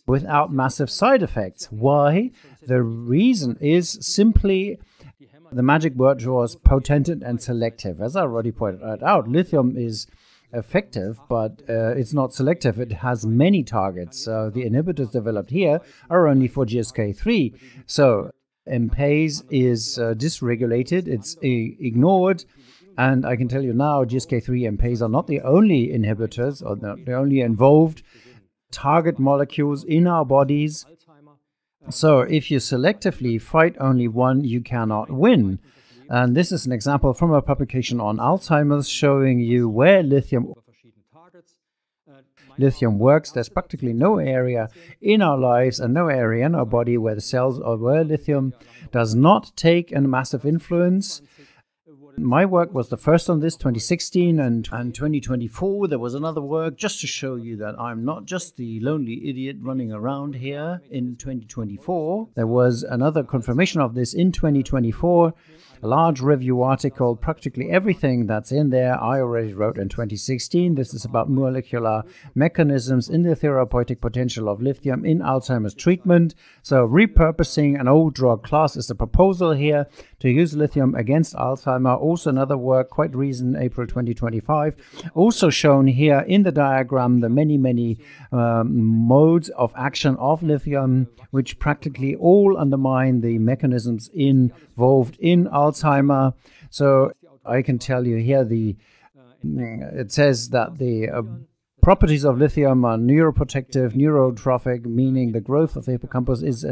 without massive side effects. Why? The reason is simply the magic word was potent and selective. As I already pointed out, lithium is effective, but it's not selective. It has many targets. So the inhibitors developed here are only for GSK3. So MPase is dysregulated. It's ignored. And I can tell you now, GSK3 and MPase are not the only inhibitors or the only involved target molecules in our bodies. So if you selectively fight only one, you cannot win. And this is an example from a publication on Alzheimer's showing you where lithium works. There's practically no area in our lives and no area in our body where the cells or where lithium does not take a massive influence. My work was the first on this, 2016, and 2024 there was another work just to show you that I'm not just the lonely idiot running around here in 2024. There was another confirmation of this in 2024, a large review article, practically everything that's in there I already wrote in 2016. This is about molecular mechanisms in the therapeutic potential of lithium in Alzheimer's treatment. So repurposing an old drug class is the proposal here to use lithium against Alzheimer. Also another work, quite recent, April 2025. Also shown here in the diagram the many modes of action of lithium, which practically all undermine the mechanisms involved in Alzheimer. So I can tell you here, it says that the properties of lithium are neuroprotective, neurotrophic, meaning the growth of the hippocampus is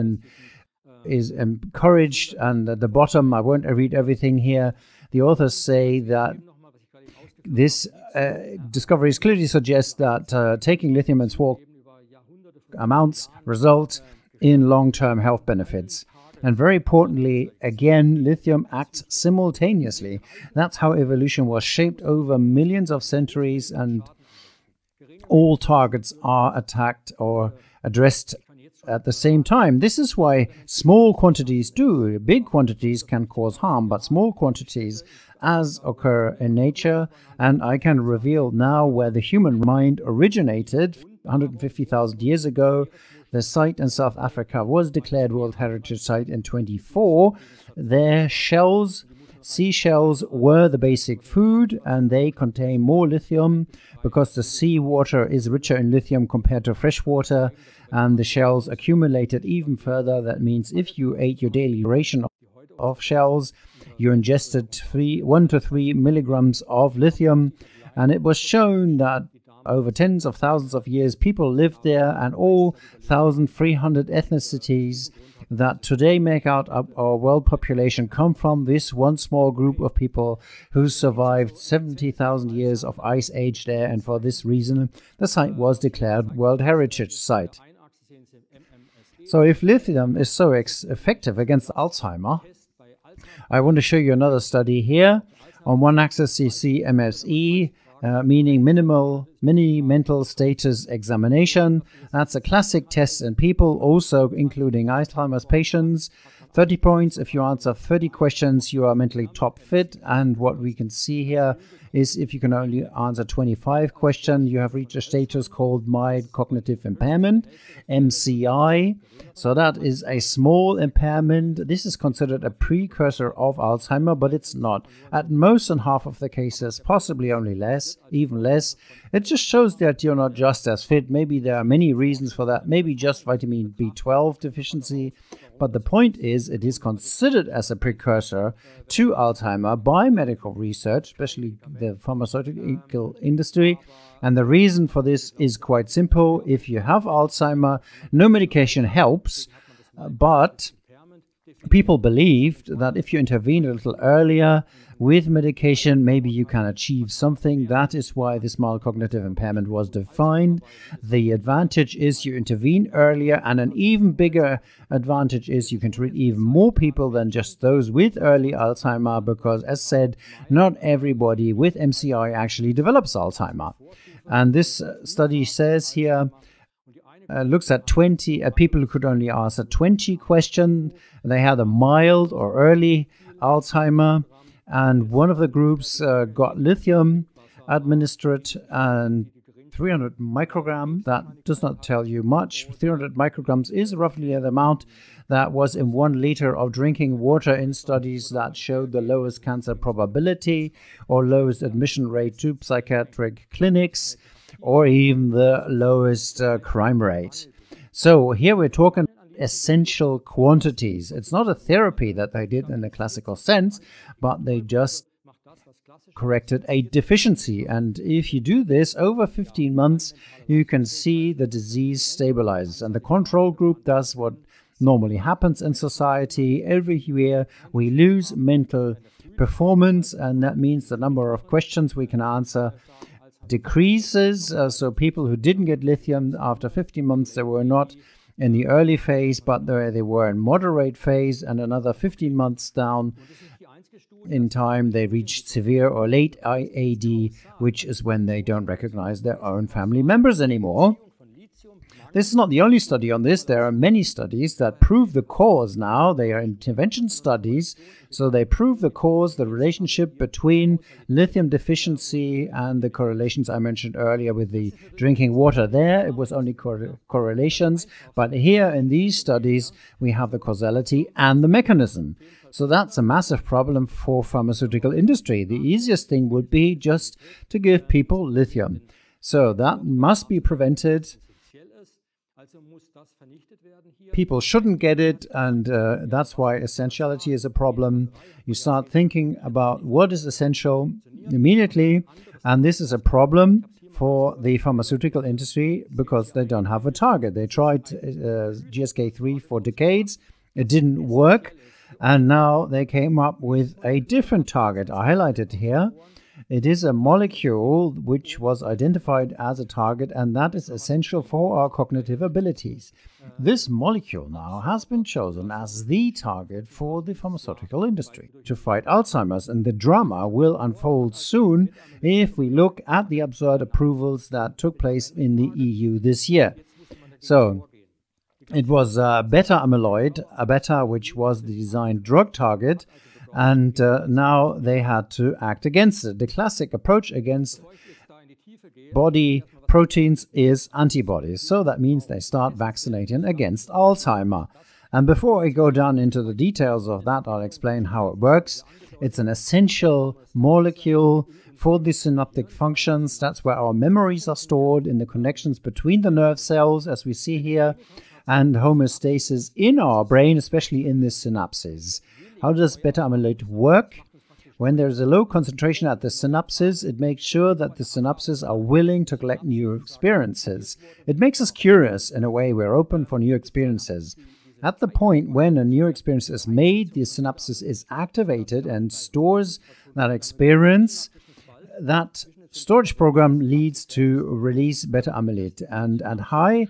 encouraged. And at the bottom, I won't read everything here, the authors say that this discoveries clearly suggest that taking lithium in small amounts result in long-term health benefits. And very importantly, again, lithium acts simultaneously. That's how evolution was shaped over millions of centuries, and all targets are attacked or addressed at the same time. This is why small quantities do. Big quantities can cause harm, but small quantities as occur in nature. And I can reveal now where the human mind originated 150,000 years ago. The site in South Africa was declared World Heritage Site in 1924. Their seashells were the basic food, and they contain more lithium because the seawater is richer in lithium compared to fresh water, and the shells accumulated even further. That means if you ate your daily ration of shells, you ingested 1 to 3 milligrams of lithium, and it was shown that over tens of thousands of years, people lived there, and all 1,300 ethnicities that today make out our world population come from this one small group of people who survived 70,000 years of ice age there, and for this reason, the site was declared World Heritage Site. So if lithium is so effective against Alzheimer, I want to show you another study here. On one axis, you see MSE, meaning mini mental status examination. That's a classic test in people, also including Alzheimer's patients. 30 points. If you answer 30 questions, you are mentally top fit. And what we can see here is if you can only answer 25 questions, you have reached a status called mild cognitive impairment, MCI. So that is a small impairment. This is considered a precursor of Alzheimer, but it's not. At most in half of the cases, possibly only less, even less. It just shows that you're not just as fit. Maybe there are many reasons for that. Maybe just vitamin B12 deficiency. But the point is, it is considered as a precursor to Alzheimer by medical research, especially the pharmaceutical industry. And the reason for this is quite simple. If you have Alzheimer, no medication helps, but people believed that if you intervene a little earlier with medication, maybe you can achieve something. That is why this mild cognitive impairment was defined. The advantage is you intervene earlier, and an even bigger advantage is you can treat even more people than just those with early Alzheimer, because, as said, not everybody with MCI actually develops Alzheimer. And this study says here, looks at 20 people who could only answer 20 questions. They had a mild or early Alzheimer, and one of the groups got lithium administered and 300 microgram. That does not tell you much. 300 micrograms is roughly the amount that was in 1 liter of drinking water in studies that showed the lowest cancer probability or lowest admission rate to psychiatric clinics, or even the lowest crime rate. So here we're talking essential quantities. It's not a therapy that they did in the classical sense, but they just corrected a deficiency. And if you do this over 15 months, you can see the disease stabilizes. And the control group does what normally happens in society. Every year we lose mental performance, and that means the number of questions we can answer decreases. So people who didn't get lithium after 15 months, they were not in the early phase, but they were in moderate phase, and another 15 months down in time, they reached severe or late AD, which is when they don't recognize their own family members anymore. This is not the only study on this. There are many studies that prove the cause now. They are intervention studies, so they prove the cause, the relationship between lithium deficiency and the correlations I mentioned earlier with the drinking water. There, it was only correlations, but here in these studies, we have the causality and the mechanism. So that's a massive problem for pharmaceutical industry. The easiest thing would be just to give people lithium. So that must be prevented. People shouldn't get it, and that's why essentiality is a problem. You start thinking about what is essential immediately, and this is a problem for the pharmaceutical industry because they don't have a target. They tried GSK3 for decades. It didn't work, and now they came up with a different target. I highlighted here. It is a molecule which was identified as a target, and that is essential for our cognitive abilities. This molecule now has been chosen as the target for the pharmaceutical industry to fight Alzheimer's, and the drama will unfold soon if we look at the absurd approvals that took place in the EU this year. So, it was beta amyloid, a beta which was the designed drug target, and now they had to act against it. The classic approach against body proteins is antibodies. So that means they start vaccinating against Alzheimer. And before I go down into the details of that, I'll explain how it works. It's an essential molecule for the synaptic functions. That's where our memories are stored, in the connections between the nerve cells, as we see here, and homeostasis in our brain, especially in the synapses. How does beta amyloid work? When there's a low concentration at the synapses, it makes sure that the synapses are willing to collect new experiences. It makes us curious in a way. We're open for new experiences. At the point when a new experience is made, the synapses is activated and stores that experience. That storage program leads to release beta amyloid, and at high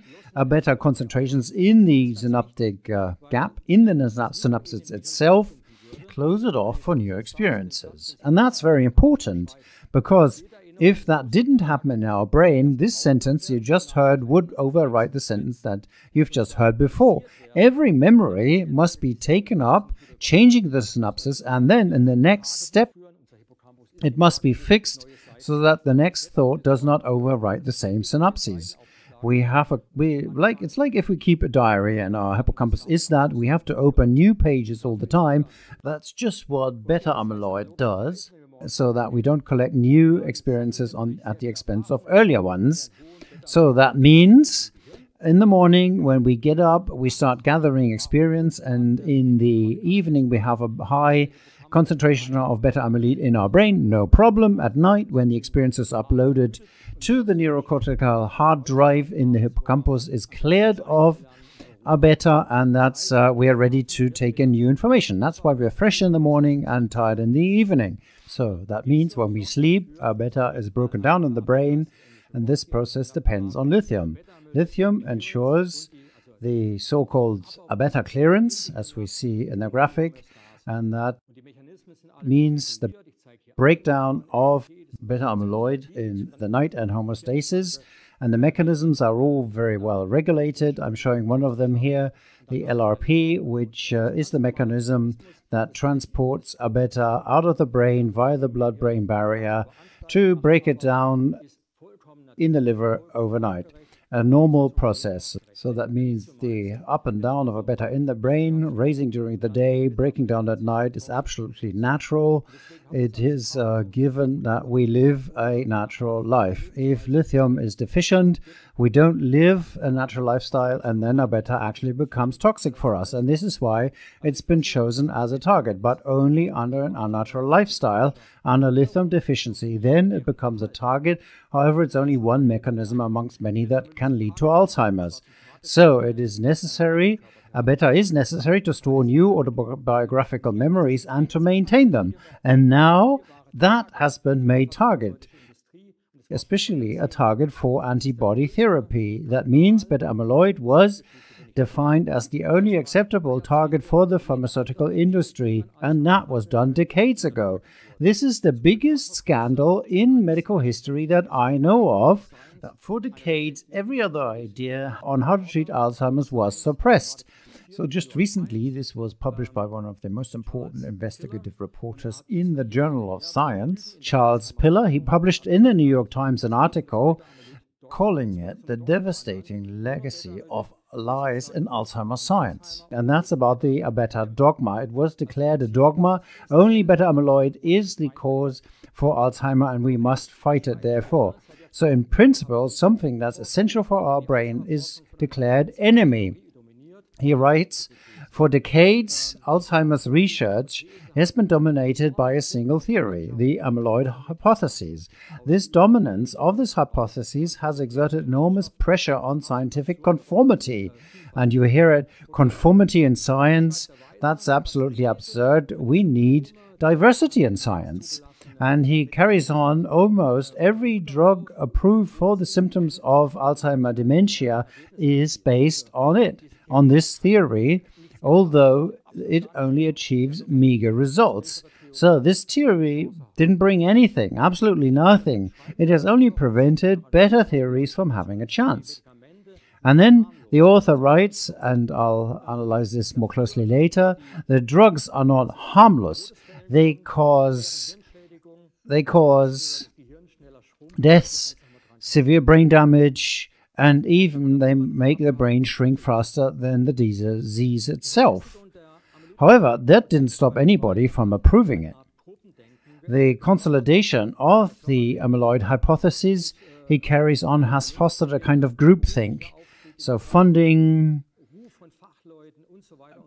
beta concentrations in the synaptic gap in the synapses itself, close it off for new experiences. And that's very important, because if that didn't happen in our brain, this sentence you just heard would overwrite the sentence that you've just heard before. Every memory must be taken up, changing the synapses, and then in the next step, it must be fixed so that the next thought does not overwrite the same synapses. It's like if we keep a diary, and our hippocampus is that, we have to open new pages all the time. That's just what beta amyloid does, so that we don't collect new experiences at the expense of earlier ones. So that means in the morning when we get up, we start gathering experience, and in the evening we have a high concentration of beta amyloid in our brain, no problem. At night, when the experience is uploaded to the neurocortical hard drive in the hippocampus, is cleared of are better, and that's we are ready to take in new information. That's why we're fresh in the morning and tired in the evening. So that means when we sleep, our beta is broken down in the brain, and this process depends on lithium. Lithium ensures the so-called beta clearance, as we see in the graphic, and that means the breakdown of beta amyloid in the night and homeostasis. And the mechanisms are all very well regulated. I'm showing one of them here, the LRP, which is the mechanism that transports a beta out of the brain via the blood-brain barrier to break it down in the liver overnight. A normal process. So that means the up and down of a beta in the brain, raising during the day, breaking down at night, is absolutely natural. It is given that we live a natural life. If lithium is deficient, we don't live a natural lifestyle, and then our beta actually becomes toxic for us. And this is why it's been chosen as a target, but only under an unnatural lifestyle, under lithium deficiency. Then it becomes a target. However, it's only one mechanism amongst many that can lead to Alzheimer's. So it is necessary, a beta is necessary to store new autobiographical memories and to maintain them. And now that has been made target, especially a target for antibody therapy. That means beta amyloid was defined as the only acceptable target for the pharmaceutical industry, and that was done decades ago. This is the biggest scandal in medical history that I know of. That for decades, every other idea on how to treat Alzheimer's was suppressed. So just recently, this was published by one of the most important investigative reporters in the Journal of Science, Charles Piller. He published in the New York Times an article calling it the devastating legacy of lies in Alzheimer's science. And that's about the beta dogma. It was declared a dogma. Only beta amyloid is the cause for Alzheimer, and we must fight it therefore. So in principle, something that's essential for our brain is declared enemy. He writes, for decades, Alzheimer's research has been dominated by a single theory, the amyloid hypothesis. This dominance of this hypothesis has exerted enormous pressure on scientific conformity. And you hear it, conformity in science, that's absolutely absurd. We need diversity in science. And he carries on, almost every drug approved for the symptoms of Alzheimer dementia is based on it, on this theory, although it only achieves meager results. So this theory didn't bring anything, absolutely nothing. It has only prevented better theories from having a chance. And then the author writes, and I'll analyze this more closely later, the drugs are not harmless. They cause deaths, severe brain damage, and even they make the brain shrink faster than the disease itself. However, that didn't stop anybody from approving it. The consolidation of the amyloid hypothesis he carries on has fostered a kind of groupthink. So funding,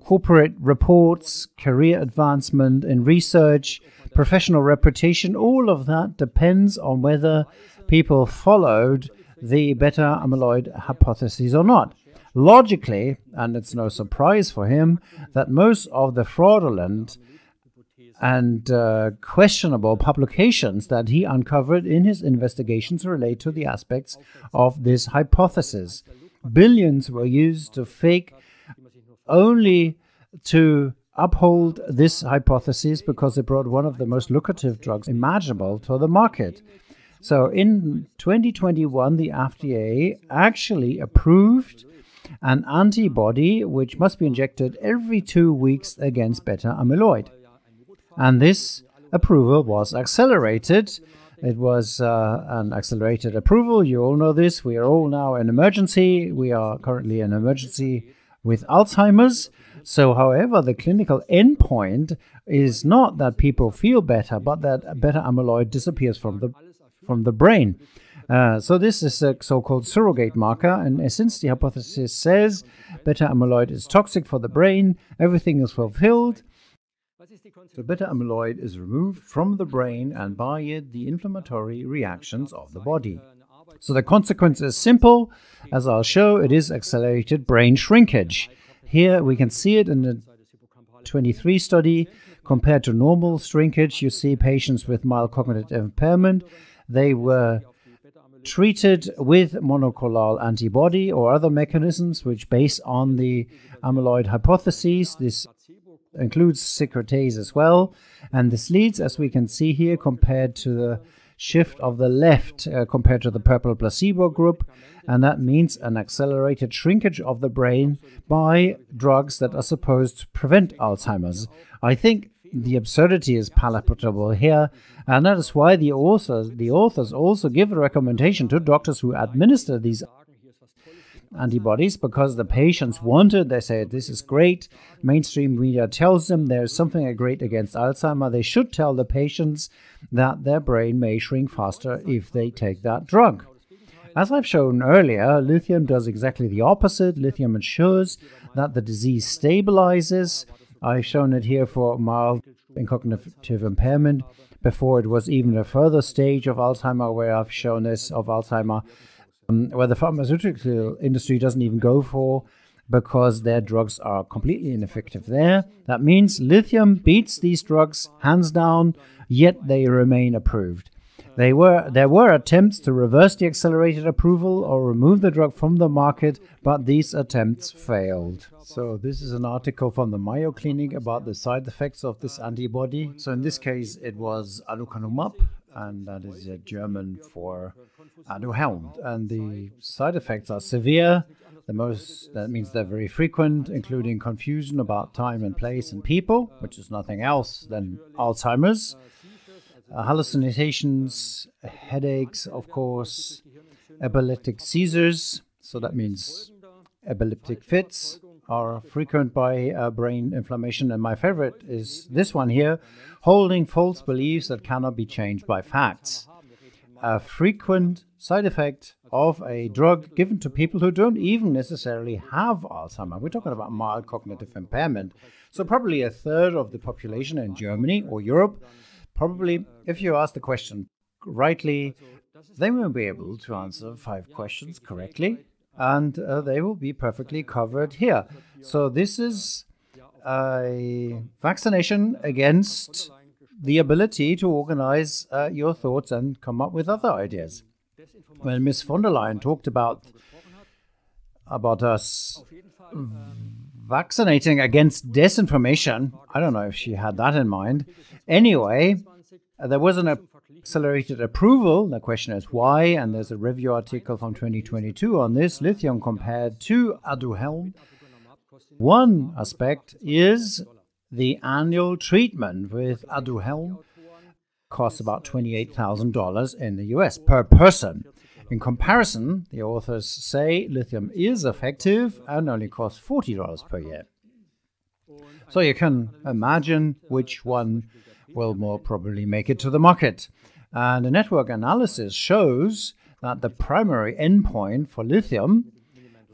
corporate reports, career advancement in research, professional reputation, all of that depends on whether people followed the beta amyloid hypothesis or not. Logically, and it's no surprise for him, that most of the fraudulent and questionable publications that he uncovered in his investigations relate to the aspects of this hypothesis. Billions were used to fake only to uphold this hypothesis because it brought one of the most lucrative drugs imaginable to the market. So in 2021, the FDA actually approved an antibody which must be injected every 2 weeks against beta amyloid. And this approval was accelerated. It was an accelerated approval. You all know this. We are all now in emergency. We are currently in emergency with Alzheimer's. So, however, the clinical endpoint is not that people feel better, but that beta amyloid disappears from the brain. So this is a so-called surrogate marker, and since the hypothesis says beta amyloid is toxic for the brain, everything is fulfilled. So beta amyloid is removed from the brain, and by it the inflammatory reactions of the body. So the consequence is simple. As I'll show, it is accelerated brain shrinkage. Here we can see it in the 23 study. Compared to normal shrinkage, you see patients with mild cognitive impairment. They were treated with monoclonal antibody or other mechanisms which base on the amyloid hypotheses. This includes secretase as well. And this leads, as we can see here, compared to the shift of the left compared to the purple placebo group. And that means an accelerated shrinkage of the brain by drugs that are supposed to prevent Alzheimer's. I think the absurdity is palatable here, and that is why the authors also give a recommendation to doctors who administer these antibodies, because the patients want it. They say, this is great. Mainstream media tells them there's something great against Alzheimer. They should tell the patients that their brain may shrink faster if they take that drug. As I've shown earlier, lithium does exactly the opposite. Lithium ensures that the disease stabilizes. I've shown it here for mild cognitive impairment. Before it was even a further stage of Alzheimer, where I've shown this of Alzheimer, where the pharmaceutical industry doesn't even go for, because their drugs are completely ineffective there. That means lithium beats these drugs hands down, yet they remain approved. There were attempts to reverse the accelerated approval or remove the drug from the market, but these attempts failed. So this is an article from the Mayo Clinic about the side effects of this antibody. So in this case, it was aducanumab, and that is German for Aduhelm. And the side effects are severe. That means they're very frequent, including confusion about time and place and people, which is nothing else than Alzheimer's. Hallucinations, headaches, of course, epileptic seizures, so that means epileptic fits, are frequent by brain inflammation. And my favorite is this one here, holding false beliefs that cannot be changed by facts. A frequent side effect of a drug given to people who don't even necessarily have Alzheimer. We're talking about mild cognitive impairment. So probably a third of the population in Germany or Europe, probably, if you ask the question rightly, they will be able to answer 5 questions correctly, and they will be perfectly covered here. So this is a vaccination against the ability to organize your thoughts and come up with other ideas. When Ms. von der Leyen talked about us vaccinating against disinformation, I don't know if she had that in mind. Anyway, there was an accelerated approval. The question is why, and there's a review article from 2022 on this, lithium compared to Aduhelm. One aspect is the annual treatment with Aduhelm costs about $28,000 in the US per person. In comparison, the authors say lithium is effective and only costs $40 per year. So you can imagine which one will more probably make it to the market. And the network analysis shows that the primary endpoint for lithium,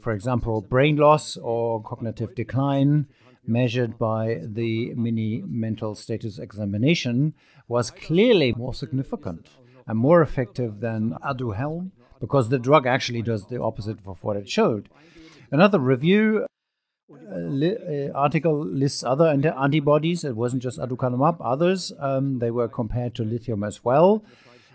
for example, brain loss or cognitive decline, measured by the mini mental status examination, was clearly more significant and more effective than Aduhelm, because the drug actually does the opposite of what it showed. Another review article lists other antibodies. It wasn't just aducanumab, others. They were compared to lithium as well.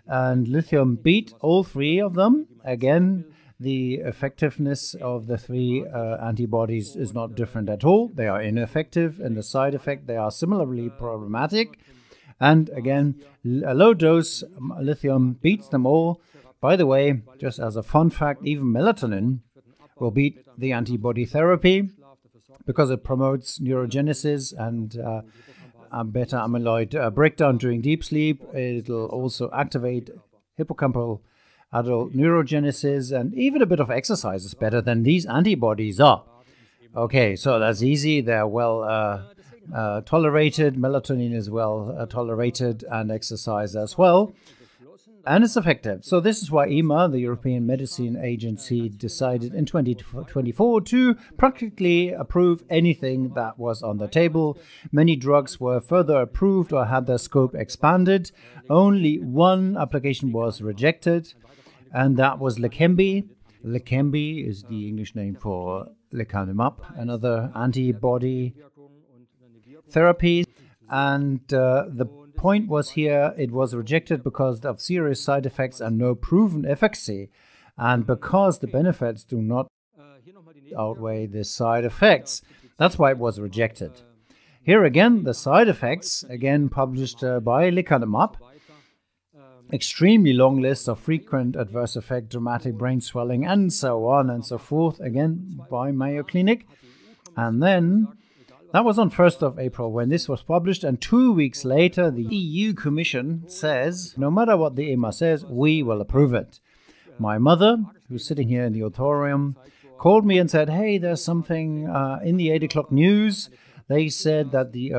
And lithium beat all 3 of them. Again, the effectiveness of the 3 antibodies is not different at all. They are ineffective, and the side effect, they are similarly problematic. And again, a low dose lithium beats them all. By the way, just as a fun fact, even melatonin will beat the antibody therapy because it promotes neurogenesis and beta amyloid breakdown during deep sleep. It'll also activate hippocampal adult neurogenesis, and even a bit of exercise is better than these antibodies are. Okay, so that's easy. They're well tolerated. Melatonin is well tolerated, and exercise as well. And it's effective. So this is why EMA, the European Medicine Agency, decided in 2024 to practically approve anything that was on the table. Many drugs were further approved or had their scope expanded. Only one application was rejected. and that was Leqembi. Leqembi is the English name for lecanemab, another antibody therapy. And the point was here, it was rejected because of serious side effects and no proven efficacy, and because the benefits do not outweigh the side effects. That's why it was rejected. Here again, the side effects, again published by lecanemab, extremely long list of frequent adverse effect, dramatic brain swelling, and so on and so forth, again by Mayo Clinic. And then, that was on 1st of April when this was published, and 2 weeks later the EU Commission says, no matter what the EMA says, we will approve it. My mother, who's sitting here in the auditorium, called me and said, hey, there's something in the 8 o'clock news. They said that the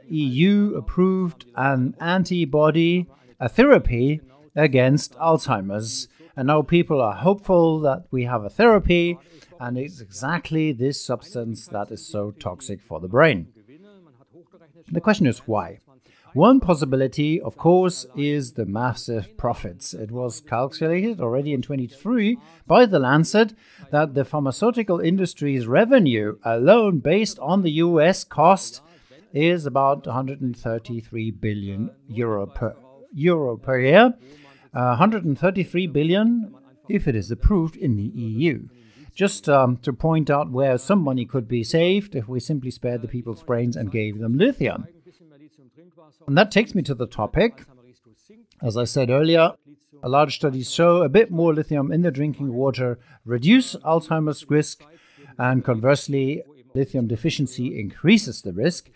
EU approved an antibody, a therapy against Alzheimer's. And now people are hopeful that we have a therapy, and it's exactly this substance that is so toxic for the brain. The question is why? One possibility, of course, is the massive profits. It was calculated already in 2023 by The Lancet that the pharmaceutical industry's revenue alone based on the US cost is about 133 billion euro per year. 133 billion if it is approved in the EU. Just to point out where some money could be saved if we simply spared the people's brains and gave them lithium. And that takes me to the topic. As I said earlier, large studies show a bit more lithium in the drinking water reduce Alzheimer's risk, and conversely, lithium deficiency increases the risk.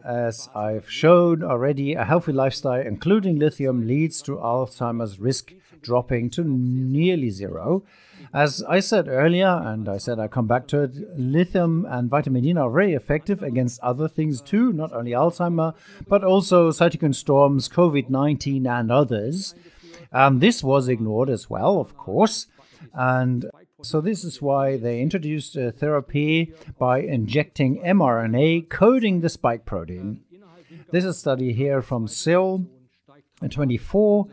As I've shown already, a healthy lifestyle, including lithium, leads to Alzheimer's risk dropping to nearly zero. As I said earlier, and I said I come back to it, lithium and vitamin D are very effective against other things too, not only Alzheimer, but also cytokine storms, COVID-19 and others. This was ignored as well, of course. And so this is why they introduced a therapy by injecting mRNA coding the spike protein. This is a study here from Cell 24,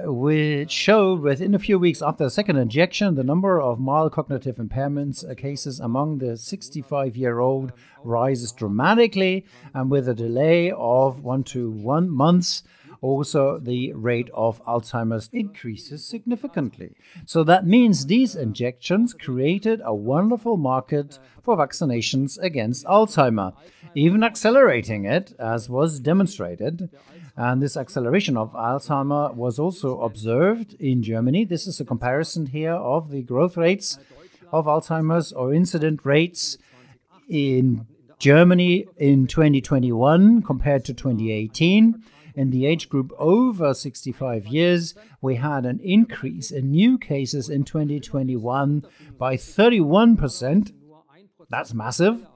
which showed within a few weeks after the second injection, the number of mild cognitive impairments cases among the 65-year-old rises dramatically, and with a delay of 1 to 1 months, also the rate of Alzheimer's increases significantly. So that means these injections created a wonderful market for vaccinations against Alzheimer, even accelerating it, as was demonstrated. And this acceleration of Alzheimer was also observed in Germany. This is a comparison here of the growth rates of Alzheimer's or incident rates in Germany in 2021 compared to 2018. In the age group over 65 years, we had an increase in new cases in 2021 by 31%. That's massive.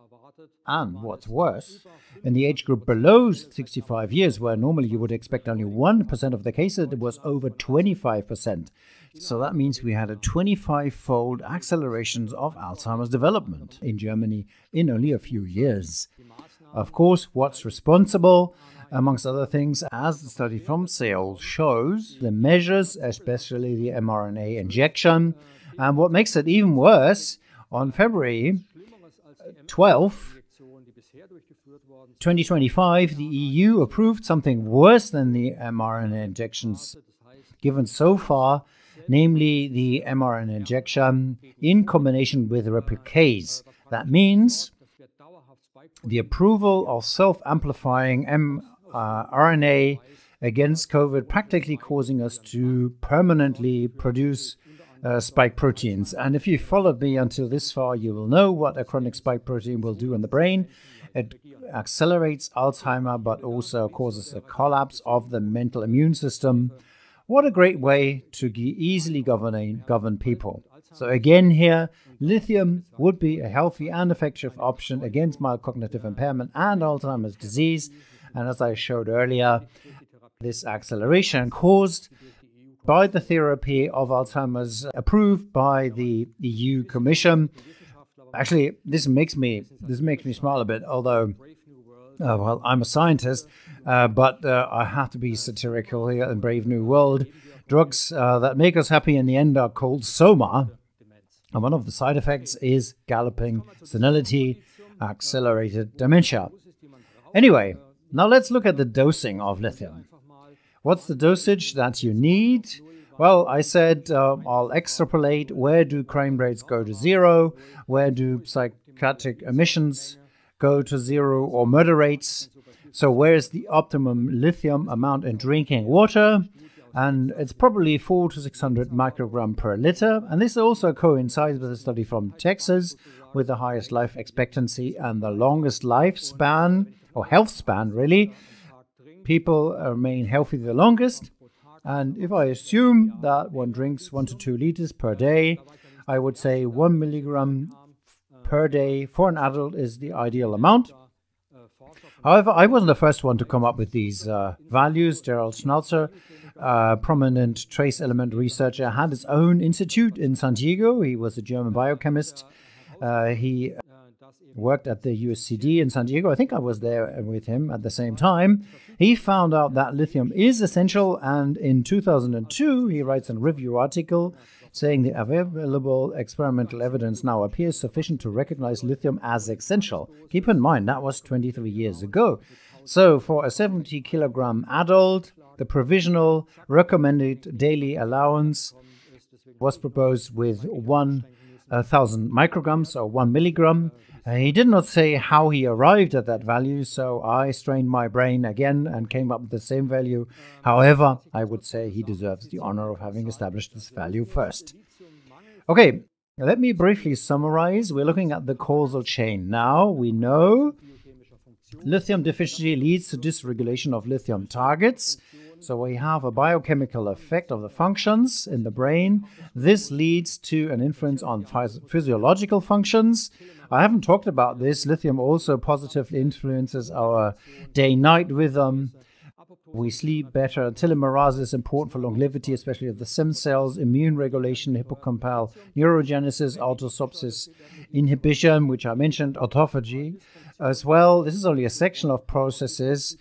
And what's worse, in the age group below 65 years, where normally you would expect only 1% of the cases, it was over 25%. So that means we had a 25-fold acceleration of Alzheimer's development in Germany in only a few years. Of course, what's responsible? Amongst other things, as the study from Sale shows, the measures, especially the mRNA injection. And what makes it even worse, on February 12, 2025, the EU approved something worse than the mRNA injections given so far, namely the mRNA injection in combination with replicase. That means the approval of self-amplifying mRNA against COVID, practically causing us to permanently produce spike proteins. And if you followed me until this far, you will know what a chronic spike protein will do in the brain. It accelerates Alzheimer, but also causes a collapse of the mental immune system. What a great way to easily govern people. So again here, lithium would be a healthy and effective option against mild cognitive impairment and Alzheimer's disease. And as I showed earlier, this acceleration caused by the therapy of Alzheimer's approved by the EU Commission. Actually, this makes me smile a bit, although Well, I'm a scientist, but I have to be satirical here in Brave New World. Drugs that make us happy in the end are called soma, and one of the side effects is galloping senility, accelerated dementia. Anyway, now let's look at the dosing of lithium. What's the dosage that you need? Well, I said I'll extrapolate. Where do crime rates go to zero? Where do psychiatric emissions go to zero, or murder rates? So where's the optimum lithium amount in drinking water? And it's probably 400 to 600 microgram per liter. And this also coincides with a study from Texas with the highest life expectancy and the longest lifespan, or health span really. People remain healthy the longest. And if I assume that one drinks 1 to 2 liters per day, I would say 1 milligram per day for an adult is the ideal amount. However, I wasn't the first one to come up with these values. Gerald Schnauzer, prominent trace element researcher, had his own institute in San Diego. He was a German biochemist. He worked at the USCD in San Diego. I think I was there with him at the same time. He found out that lithium is essential, and in 2002 he writes a review article saying the available experimental evidence now appears sufficient to recognize lithium as essential. Keep in mind, that was 23 years ago. So for a 70 kilogram adult, the provisional recommended daily allowance was proposed with 1,000 micrograms or 1 milligram. He did not say how he arrived at that value, so I strained my brain again and came up with the same value. However, I would say he deserves the honor of having established this value first. Okay, let me briefly summarize. We're looking at the causal chain. Now, we know lithium deficiency leads to dysregulation of lithium targets. So we have a biochemical effect of the functions in the brain. This leads to an influence on physiological functions. I haven't talked about this. Lithium also positively influences our day-night rhythm. We sleep better. Telomerase is important for longevity, especially of the stem cells, immune regulation, hippocampal neurogenesis, autophagy inhibition, which I mentioned, autophagy as well. This is only a section of processes.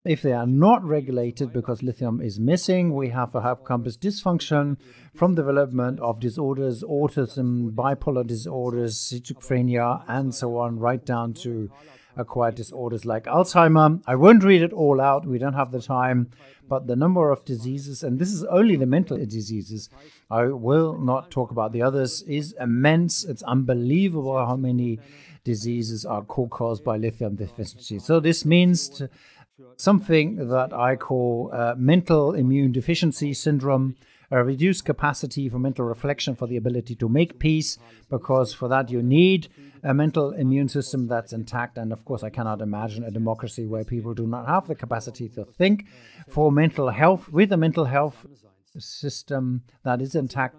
If they are not regulated because lithium is missing, we have a hippocampus dysfunction from development of disorders, autism, bipolar disorders, schizophrenia, and so on, right down to acquired disorders like Alzheimer. I won't read it all out. We don't have the time. But the number of diseases, and this is only the mental diseases, I will not talk about the others, is immense. It's unbelievable how many diseases are co-caused by lithium deficiency. So this means something that I call mental immune deficiency syndrome, a reduced capacity for mental reflection, for the ability to make peace, because for that you need a mental immune system that's intact. And of course, I cannot imagine a democracy where people do not have the capacity to think. For mental health, with a mental health system that is intact,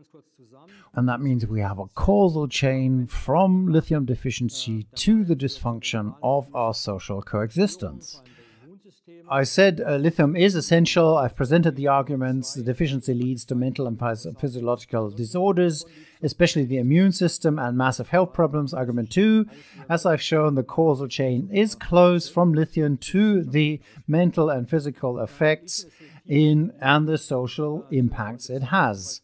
and that means we have a causal chain from lithium deficiency to the dysfunction of our social coexistence. I said lithium is essential. I've presented the arguments. The deficiency leads to mental and physiological disorders, especially the immune system and massive health problems. Argument 2, as I've shown, the causal chain is close from lithium to the mental and physical effects and the social impacts it has.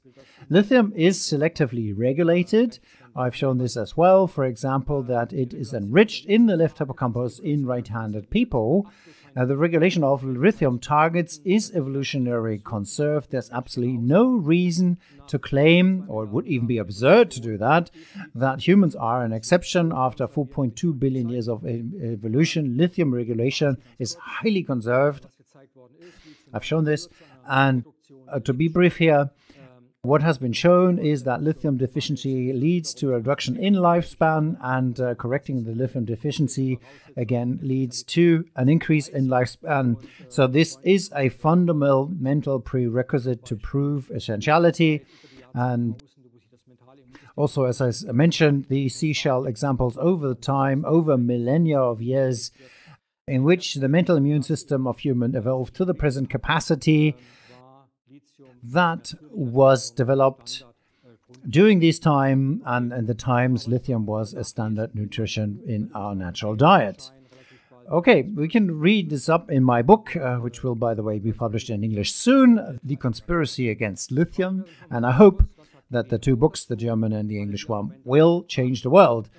Lithium is selectively regulated. I've shown this as well. For example, that it is enriched in the left hippocampus in right-handed people. The regulation of lithium targets is evolutionarily conserved. There's absolutely no reason to claim, or it would even be absurd to do that humans are an exception. After 4.2 billion years of evolution, lithium regulation is highly conserved. I've shown this. And to be brief here, what has been shown is that lithium deficiency leads to a reduction in lifespan, and correcting the lithium deficiency again leads to an increase in lifespan. So this is a fundamental prerequisite to prove essentiality. And also, as I mentioned, the seashell examples over time, over millennia of years, in which the mental immune system of human evolved to the present capacity that was developed during this time, and in the times lithium was a standard nutrition in our natural diet. Okay, we can read this up in my book, which will, by the way, be published in English soon, The Conspiracy Against Lithium. And I hope that the two books, the German and the English one, will change the world.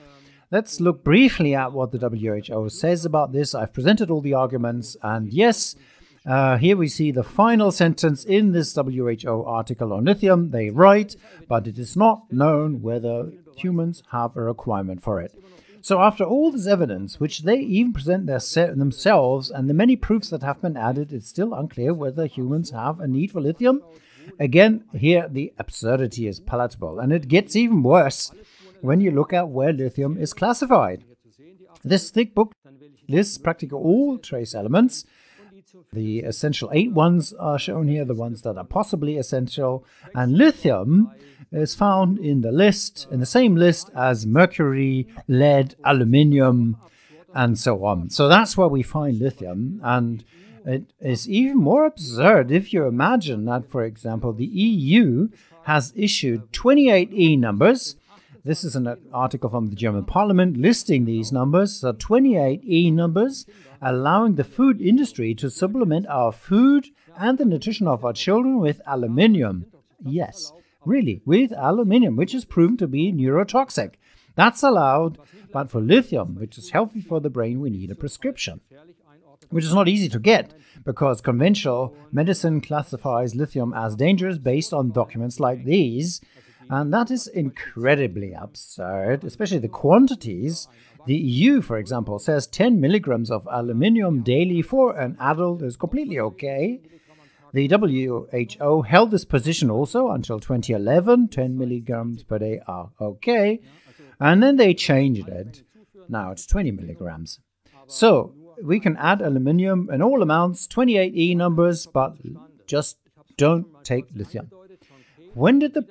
Let's look briefly at what the WHO says about this. I've presented all the arguments, and yes, here we see the final sentence in this WHO article on lithium. They write, but it is not known whether humans have a requirement for it. So after all this evidence, which they even present themselves, and the many proofs that have been added, it's still unclear whether humans have a need for lithium. Again, here the absurdity is palatable, and it gets even worse when you look at where lithium is classified. This thick book lists practically all trace elements. The essential 8 ones are shown here, the ones that are possibly essential, and lithium is found in the same list as mercury, lead, aluminium, and so on. So that's where we find lithium, and it is even more absurd if you imagine that, for example, the EU has issued 28 E numbers. This is an article from the German Parliament listing these numbers, so 28 E numbers, allowing the food industry to supplement our food and the nutrition of our children with aluminium. Yes, really, with aluminium, which is proven to be neurotoxic. That's allowed, but for lithium, which is healthy for the brain, we need a prescription, which is not easy to get because conventional medicine classifies lithium as dangerous based on documents like these, and that is incredibly absurd, especially the quantities. The EU, for example, says 10 milligrams of aluminium daily for an adult is completely okay. The WHO held this position also until 2011. 10 milligrams per day are okay. And then they changed it. Now it's 20 milligrams. So we can add aluminium in all amounts, 28 E numbers, but just don't take lithium. When did the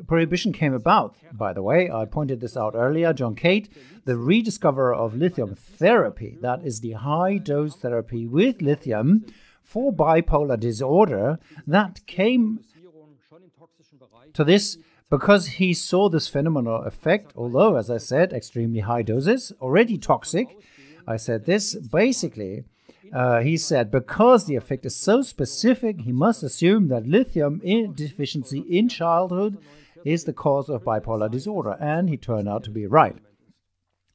prohibition came about? By the way, I pointed this out earlier. John Cate, the rediscoverer of lithium therapy, that is the high-dose therapy with lithium for bipolar disorder, that came to this because he saw this phenomenal effect, although, as I said, extremely high doses, already toxic. I said this, basically, he said, because the effect is so specific, he must assume that lithium deficiency in childhood is the cause of bipolar disorder, and he turned out to be right.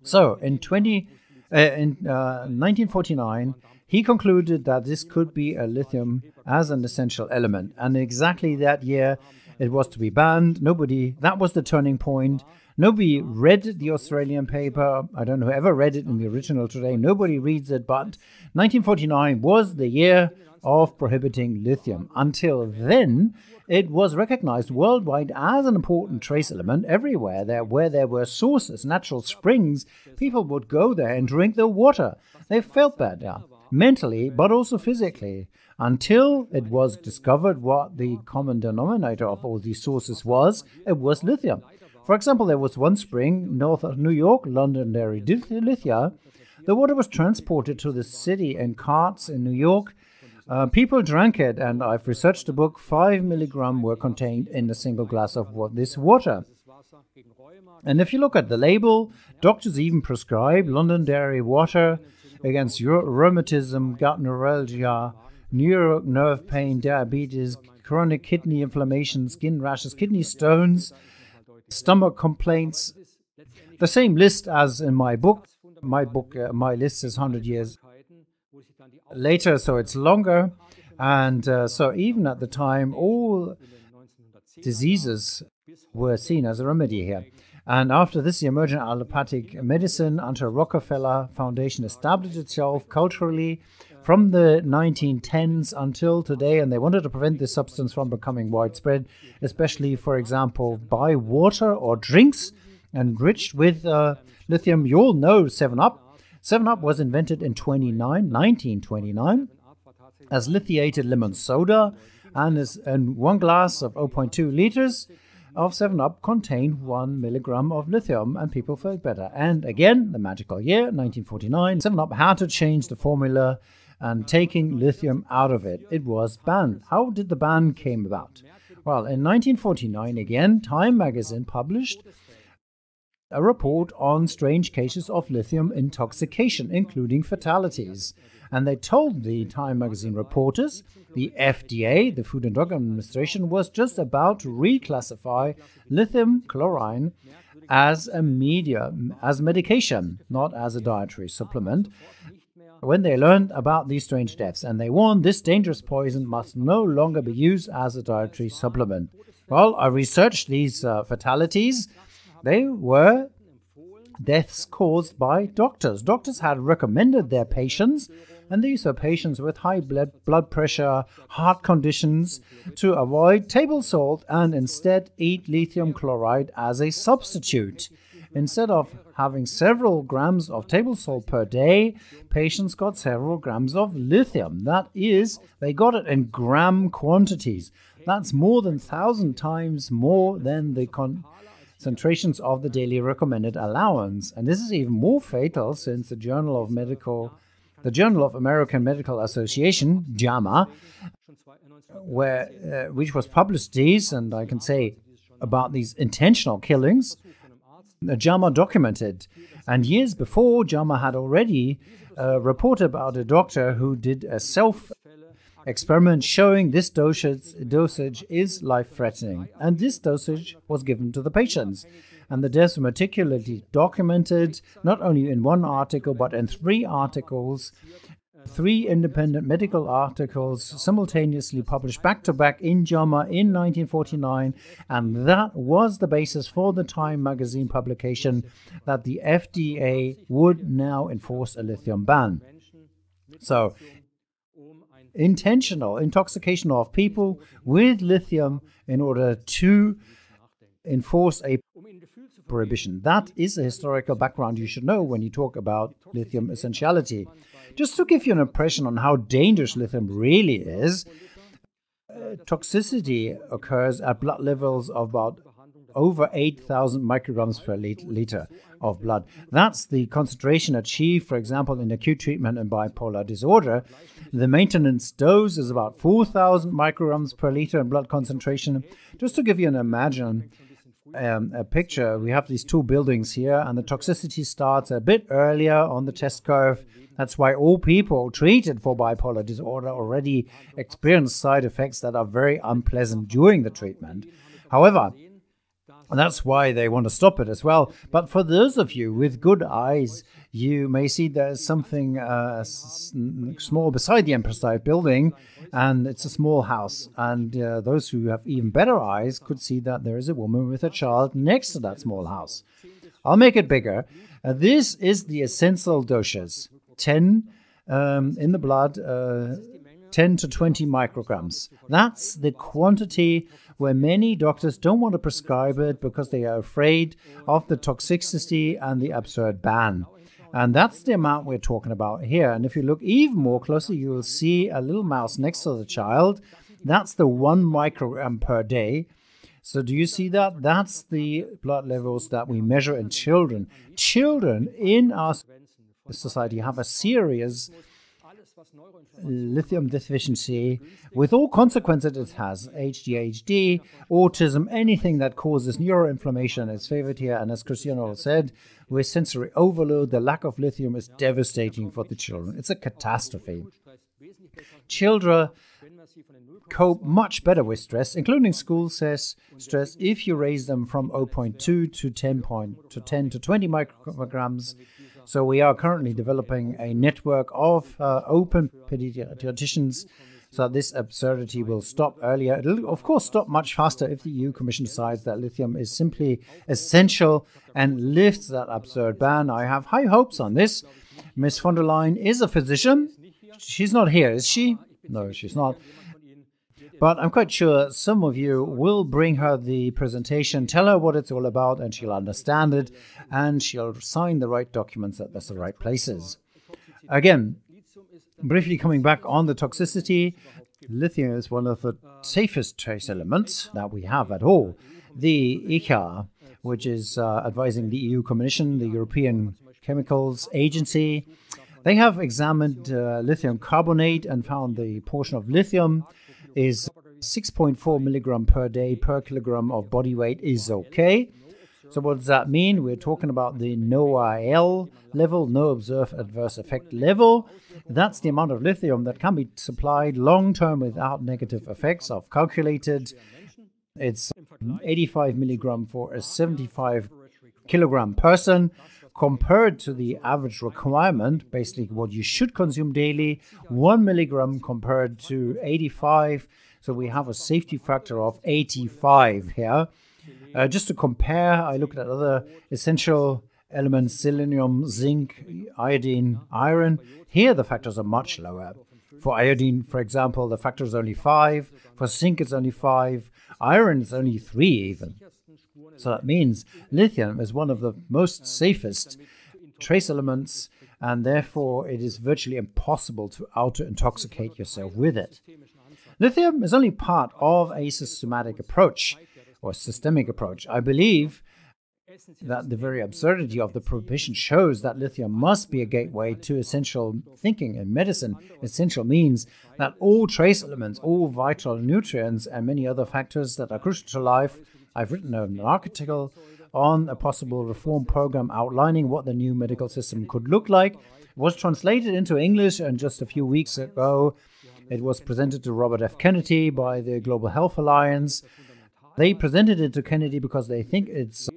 So, in 1949, he concluded that this could be a lithium as an essential element, and exactly that year it was to be banned. That was the turning point. Nobody read the Australian paper. I don't know who ever read it in the original today. Nobody reads it, but 1949 was the year of prohibiting lithium. Until then, it was recognized worldwide as an important trace element everywhere. Where there were sources, natural springs, people would go there and drink the water. They felt better, mentally, but also physically, until it was discovered what the common denominator of all these sources was. It was lithium. For example, there was one spring north of New York, Londonderry Lithium. The water was transported to the city in carts in New York. People drank it, and I've researched the book. 5 milligrams were contained in a single glass of this water. And if you look at the label, doctors even prescribe Londonderry water against rheumatism, gut neuralgia, nerve pain, diabetes, chronic kidney inflammation, skin rashes, kidney stones, stomach complaints. The same list as in my book. My list is 100 years later, so it's longer. And so even at the time, all diseases were seen as a remedy here. And after this, the emergent allopathic medicine under Rockefeller Foundation established itself culturally from the 1910s until today, and they wanted to prevent this substance from becoming widespread, especially, for example, by water or drinks enriched with lithium. You all know 7-Up. 7-Up was invented in 1929 as lithiated lemon soda, and one glass of 0.2 liters of 7-Up contained 1 milligram of lithium, and people felt better. And again, the magical year, 1949, 7-Up had to change the formula and taking lithium out of it. It was banned. How did the ban came about? Well, in 1949, again, Time magazine published a report on strange cases of lithium intoxication, including fatalities. And they told the Time magazine reporters the FDA, the Food and Drug Administration, was just about to reclassify lithium chloride as a medication, not as a dietary supplement, when they learned about these strange deaths. And they warned this dangerous poison must no longer be used as a dietary supplement. Well, I researched these fatalities. They were deaths caused by doctors. Doctors had recommended their patients, and these are patients with high blood pressure, heart conditions, to avoid table salt and instead eat lithium chloride as a substitute. Instead of having several grams of table salt per day, patients got several grams of lithium. That is, they got it in gram quantities. That's more than 1,000 times more than the concentrations of the daily recommended allowance. And this is even more fatal since the Journal of American Medical Association, JAMA, which was published these, and I can say about these intentional killings, JAMA documented. And years before, JAMA had already reported about a doctor who did a self-experiment showing this dosage is life-threatening. And this dosage was given to the patients. And the deaths were meticulously documented, not only in one article, but in 3 articles, 3 independent medical articles simultaneously published back-to-back in JAMA in 1949, and that was the basis for the Time magazine publication that the FDA would now enforce a lithium ban. So, intentional intoxication of people with lithium in order to enforce a prohibition. That is a historical background you should know when you talk about lithium essentiality. Just to give you an impression on how dangerous lithium really is, toxicity occurs at blood levels of about over 8,000 micrograms per liter of blood. That's the concentration achieved, for example, in acute treatment in bipolar disorder. The maintenance dose is about 4,000 micrograms per liter in blood concentration. Just to give you a picture, we have these 2 buildings here, and the toxicity starts a bit earlier on the test curve. That's why all people treated for bipolar disorder already experience side effects that are very unpleasant during the treatment. However, that's why they want to stop it as well. But for those of you with good eyes, you may see there's something small beside the Empire State Building, and it's a small house. And those who have even better eyes could see that there is a woman with a child next to that small house. I'll make it bigger. This is the essential doses, 10 in the blood, 10 to 20 micrograms. That's the quantity where many doctors don't want to prescribe it because they are afraid of the toxicity and the absurd ban. And that's the amount we're talking about here. And if you look even more closely, you will see a little mouse next to the child. That's the 1 microgram per day. So do you see that? That's the blood levels that we measure in children. Children in our society have a serious lithium deficiency with all consequences it has: ADHD, autism, anything that causes neuroinflammation is favored here. And as Cristiano said, with sensory overload, the lack of lithium is devastating for the children. It's a catastrophe. Children cope much better with stress, including school stress, if you raise them from 0.2 to 10 to 20 micrograms. So we are currently developing a network of open pediatricians so that this absurdity will stop earlier. It'll, of course, stop much faster if the EU Commission decides that lithium is simply essential and lifts that absurd ban. I have high hopes on this. Ms. von der Leyen is a physician. She's not here, is she? No, she's not. But I'm quite sure some of you will bring her the presentation, tell her what it's all about, and she'll understand it, and she'll sign the right documents at the right places. Again, briefly coming back on the toxicity, lithium is one of the safest trace elements that we have at all. The ECHA, which is advising the EU Commission, the European Chemicals Agency, they have examined lithium carbonate and found the portion of lithium is 6.4 milligram per day per kilogram of body weight is okay. So what does that mean? We're talking about the NOAEL level, no observed adverse effect level. That's the amount of lithium that can be supplied long-term without negative effects. I've calculated it's 85 milligram for a 75 kilogram person, compared to the average requirement, basically what you should consume daily, 1 milligram compared to 85. So we have a safety factor of 85 here. Just to compare, I looked at other essential elements, selenium, zinc, iodine, iron. Here the factors are much lower. For iodine, for example, the factor is only 5. For zinc, it's only 5. Iron is only 3 even. So that means lithium is one of the most safest trace elements, and therefore it is virtually impossible to auto-intoxicate yourself with it. Lithium is only part of a systematic approach, or systemic approach. I believe that the very absurdity of the prohibition shows that lithium must be a gateway to essential thinking in medicine. Essential means that all trace elements, all vital nutrients, and many other factors that are crucial to life. I've written an article on a possible reform program outlining what the new medical system could look like. It was translated into English, and just a few weeks ago it was presented to Robert F. Kennedy by the Global Health Alliance. They presented it to Kennedy because they think it's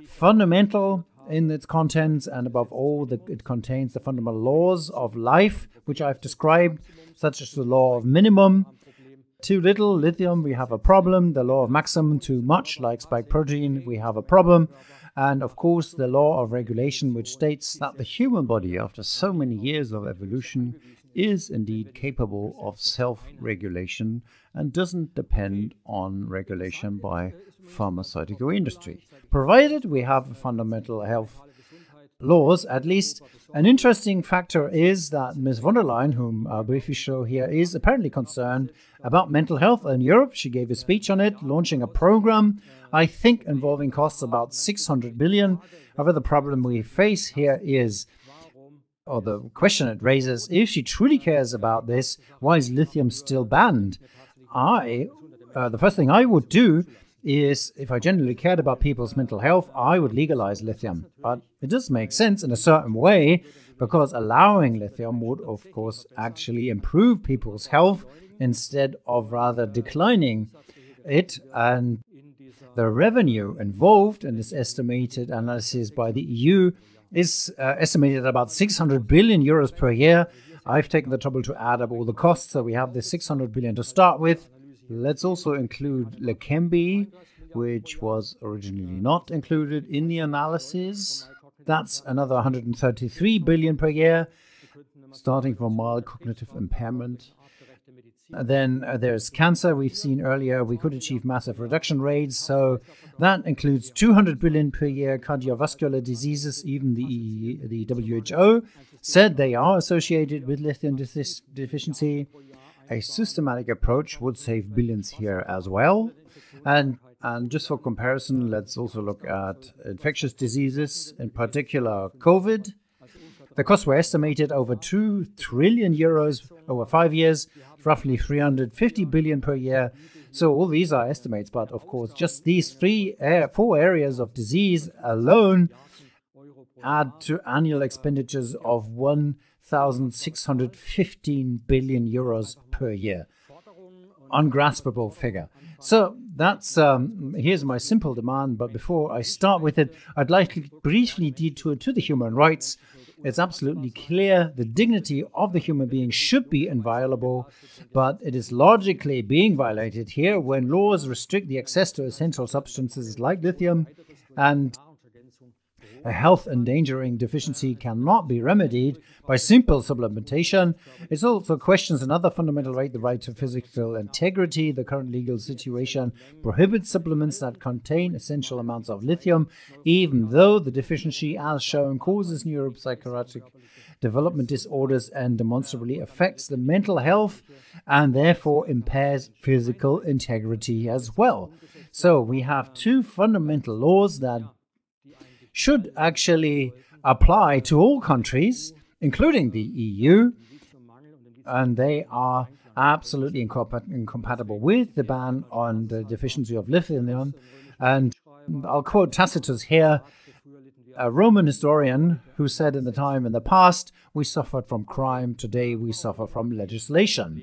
fundamental in its contents, and above all, it contains the fundamental laws of life, which I've described, such as the law of minimum. Too little lithium, we have a problem. The law of maximum, too much, like spike protein, we have a problem. And of course, the law of regulation, which states that the human body, after so many years of evolution, is indeed capable of self-regulation and doesn't depend on regulation by pharmaceutical industry, provided we have fundamental health laws, at least. An interesting factor is that Ms. von der Leyen, whom I'll briefly show here, is apparently concerned about mental health in Europe. She gave a speech on it, launching a program, I think, involving costs about 600 billion. However, the problem we face here is, or the question it raises, if she truly cares about this, why is lithium still banned? The first thing I would do is, if I genuinely cared about people's mental health, I would legalize lithium. But it does make sense in a certain way, because allowing lithium would, of course, actually improve people's health instead of rather declining it. And the revenue involved in this estimated analysis by the EU is estimated at about 600 billion euros per year. I've taken the trouble to add up all the costs, so we have the 600 billion to start with. Let's also include Leqembi, which was originally not included in the analysis. That's another 133 billion per year, starting from mild cognitive impairment. Then there's cancer. We've seen earlier we could achieve massive reduction rates, so that includes 200 billion per year. Cardiovascular diseases, even the WHO said they are associated with lithium deficiency. A systematic approach would save billions here as well. And just for comparison, let's also look at infectious diseases, in particular COVID. The costs were estimated over 2 trillion euros over 5 years, roughly 350 billion per year. So all these are estimates, but of course just these 4 areas of disease alone add to annual expenditures of 1,615 billion euros per year. Ungraspable figure. So that's here's my simple demand, but before I start with it, I'd like to briefly detour to the human rights. It's absolutely clear the dignity of the human being should be inviolable, but it is logically being violated here when laws restrict the access to essential substances like lithium, and a health-endangering deficiency cannot be remedied by simple supplementation. It also questions another fundamental right, the right to physical integrity. The current legal situation prohibits supplements that contain essential amounts of lithium, even though the deficiency, as shown, causes neuropsychiatric development disorders and demonstrably affects the mental health and therefore impairs physical integrity as well. So we have 2 fundamental laws that should actually apply to all countries, including the EU, and they are absolutely incompatible with the ban on the deficiency of lithium. And I'll quote Tacitus here, a Roman historian who said in the past, we suffered from crime, today we suffer from legislation.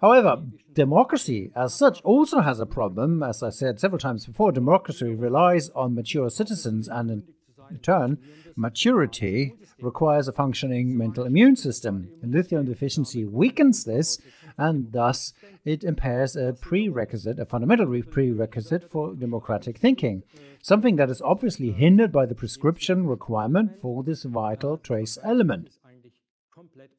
However, democracy as such also has a problem. As I said several times before, democracy relies on mature citizens, and in turn, maturity requires a functioning mental immune system. And lithium deficiency weakens this, and thus it impairs a fundamental prerequisite for democratic thinking, something that is obviously hindered by the prescription requirement for this vital trace element.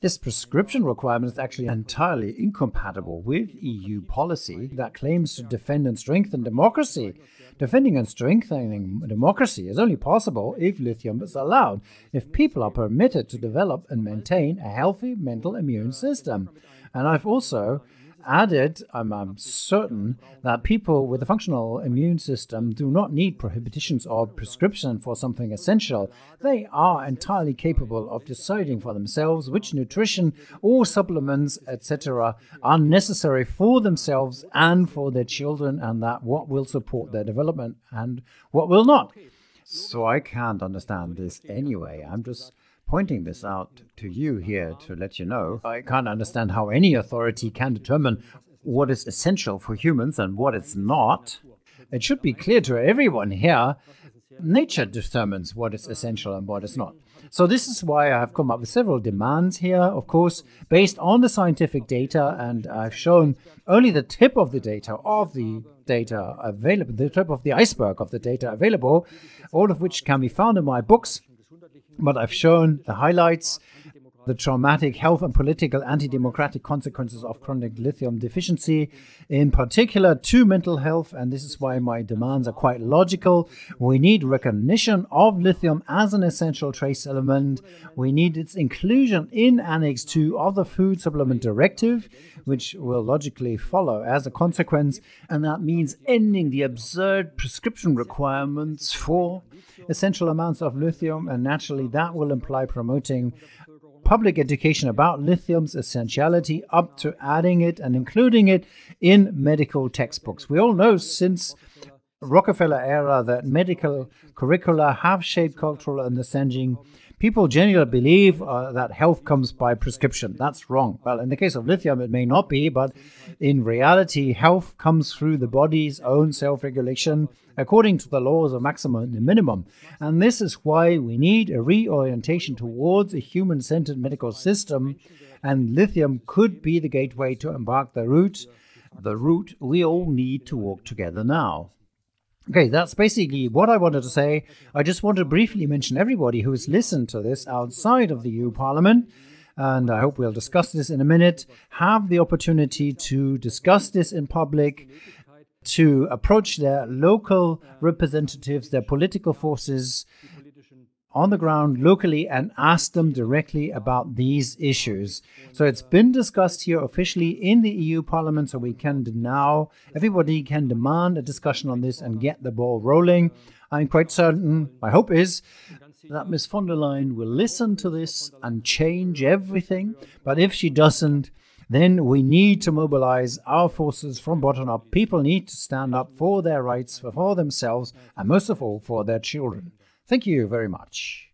This prescription requirement is actually entirely incompatible with EU policy that claims to defend and strengthen democracy. Defending and strengthening democracy is only possible if lithium is allowed, if people are permitted to develop and maintain a healthy mental immune system. And I've also added, I'm certain, that people with a functional immune system do not need prohibitions or prescription for something essential. They are entirely capable of deciding for themselves which nutrition or supplements, etc., are necessary for themselves and for their children, and that what will support their development and what will not. So I can't understand this anyway. I'm just pointing this out to you here to let you know. I can't understand how any authority can determine what is essential for humans and what is not. It should be clear to everyone here, nature determines what is essential and what is not. So this is why I have come up with several demands here, of course, based on the scientific data, and I've shown only the tip of the data available, the tip of the iceberg of the data available, all of which can be found in my books. But I've shown the highlights, the traumatic health and political anti-democratic consequences of chronic lithium deficiency, in particular to mental health, and this is why my demands are quite logical. We need recognition of lithium as an essential trace element. We need its inclusion in Annex 2 of the Food Supplement Directive, which will logically follow as a consequence, and that means ending the absurd prescription requirements for essential amounts of lithium, and naturally that will imply promoting public education about lithium's essentiality up to adding it and including it in medical textbooks. We all know since Rockefeller era that medical curricula have shaped cultural understanding. People generally believe that health comes by prescription. That's wrong. Well, in the case of lithium, it may not be, but in reality, health comes through the body's own self-regulation according to the laws of maximum and minimum. And this is why we need a reorientation towards a human-centered medical system, and lithium could be the gateway to embark the route we all need to walk together now. Okay, that's basically what I wanted to say. I just want to briefly mention everybody who has listened to this outside of the EU Parliament, and I hope we'll discuss this in a minute, have the opportunity to discuss this in public, to approach their local representatives, their political forces on the ground locally, and ask them directly about these issues. So it's been discussed here officially in the EU Parliament, so we can now, everybody can demand a discussion on this and get the ball rolling. I'm quite certain, my hope is, that Ms. von der Leyen will listen to this and change everything. But if she doesn't, then we need to mobilize our forces from bottom up. People need to stand up for their rights, for themselves, and most of all, for their children. Thank you very much.